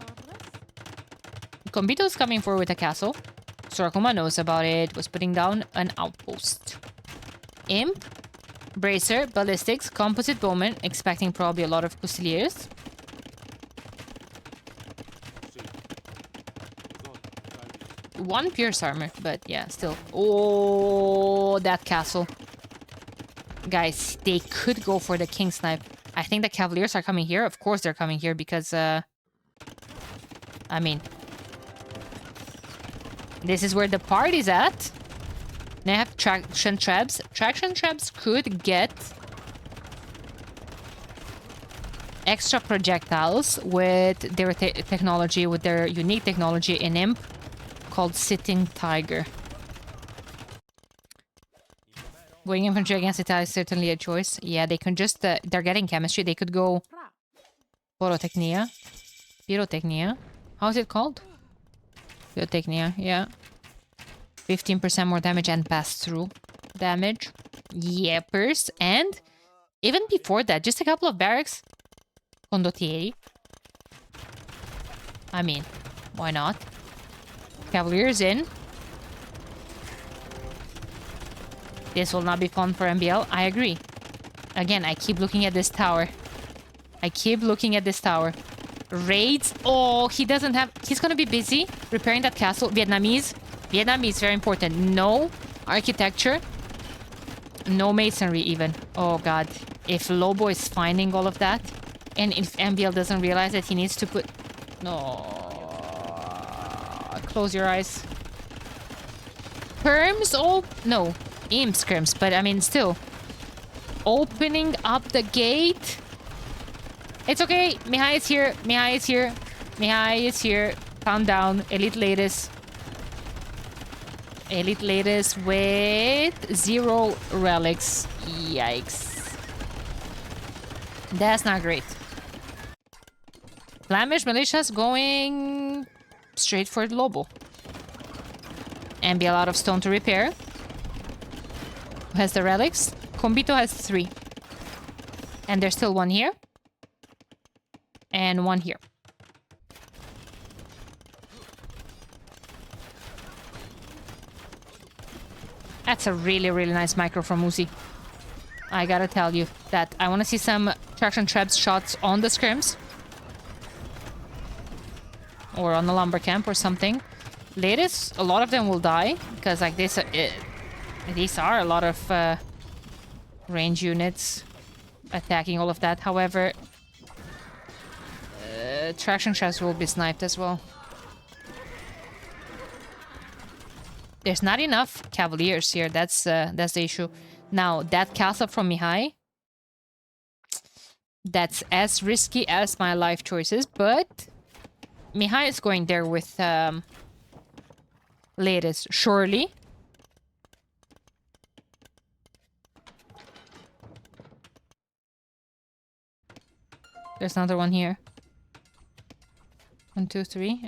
Kombito's coming forward with a castle. Sorakuma knows about it, was putting down an outpost. Imp, Bracer, Ballistics, Composite Bowman, expecting probably a lot of Fusiliers. One Pierce Armor, but yeah, still. Oh, that castle. Guys, they could go for the King Snipe. I think the Cavaliers are coming here. Of course they're coming here because, I mean... This is where the party's at. They have traction traps. Traction traps could get extra projectiles with their technology, with their unique technology in Imp called Sitting Tiger. Going infantry against Italy is certainly a choice. Yeah, they can just... they're getting chemistry. They could go... Pyrotechnia. Pyrotechnia. How is it called? Pyrotechnia, yeah. 15% more damage and pass-through damage. Yeppers. And even before that, just a couple of barracks. Condottieri. I mean, why not? Cavaliers in. This will not be fun for MBL. I agree. Again, I keep looking at this tower. I keep looking at this tower. Raids. Oh, he doesn't have... He's gonna be busy repairing that castle. Vietnamese. Vietnamese, very important. No architecture. No masonry even. Oh, God. If Lobo is finding all of that, and if MBL doesn't realize that he needs to put... No. Close your eyes. Perms? Oh, no. Imp scrims, but I mean, still. Opening up the gate. It's okay. Mihai is here. Mihai is here. Mihai is here. Calm down. Elite latest. Elite latest with 0 relics. Yikes. That's not great. Flemish militias going straight for Lobo. MBL out of stone to repair. Who has the relics? Kombito has 3. And there's still one here. And one here. That's a really, really nice micro from Uzi. I gotta tell you that I want to see some traction traps shots on the scrims. Or on the lumber camp or something. Latest, a lot of them will die. Because like this, these are a lot of range units attacking all of that. However, traction traps will be sniped as well. There's not enough cavaliers here. That's the issue. Now that castle from Mihai, that's as risky as my life choices. But Mihai is going there with latest, surely. There's another one here. 1, 2, 3.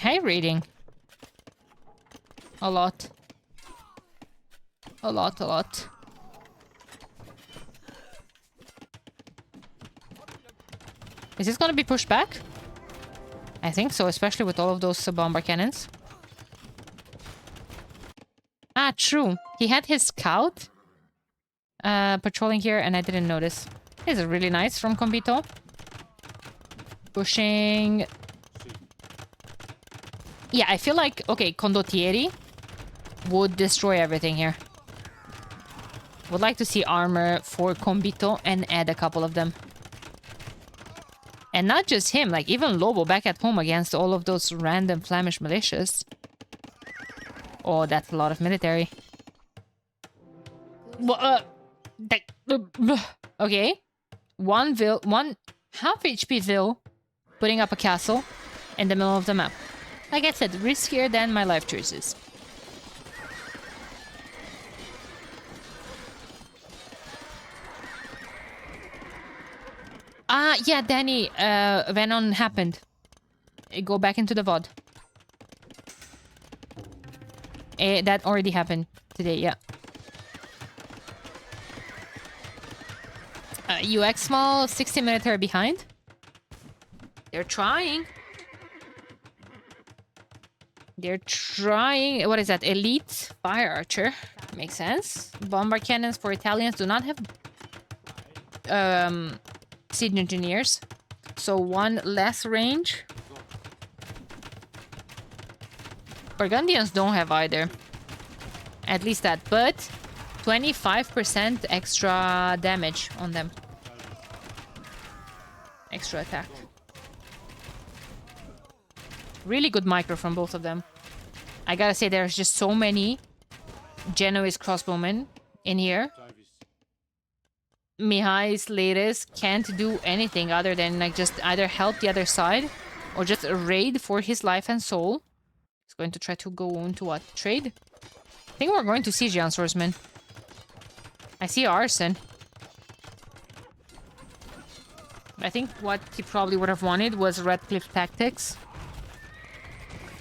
High rating. A lot. A lot, a lot. Is this gonna be pushed back? I think so, especially with all of those bomber cannons. Ah, true. He had his scout patrolling here and I didn't notice. This is really nice from Kombito. Pushing... Yeah, I feel like, okay, Condottieri would destroy everything here. Would like to see armor for Kombito and add a couple of them. And not just him, like even Lobo back at home against all of those random Flemish militias. Oh, that's a lot of military. Okay. One half HP Vil putting up a castle in the middle of the map. Like I said, riskier than my life choices. Yeah, Danny, Venom happened. Go back into the VOD. That already happened today, yeah. Uxmal, 60 military behind. They're trying. They're trying. What is that? Elite fire archer. Makes sense. Bombard cannons for Italians do not have siege engineers. So one less range. Burgundians don't have either. At least that. But 25% extra damage on them. Extra attack. Really good micro from both of them. I gotta say, there's just so many Genoese crossbowmen in here. Mihai's latest can't do anything other than like just either help the other side or just raid for his life and soul. He's going to try to go on to what? Trade? I think we're going to see Giant Swordsman. I see Arson. I think what he probably would have wanted was Redcliffe Tactics.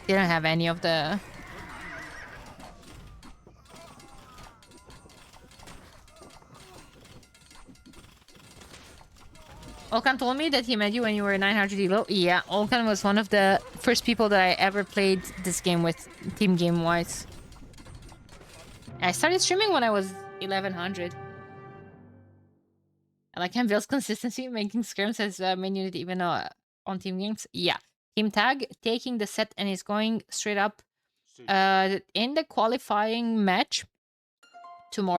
Didn't have any of the... Olkan told me that he met you when you were 900 elo. Yeah, Olkan was one of the first people that I ever played this game with, team game-wise. I started streaming when I was 1100. I like Vil's consistency, making scrims as main unit even on team games. Yeah. Team Tag taking the set and is going straight up in the qualifying match tomorrow.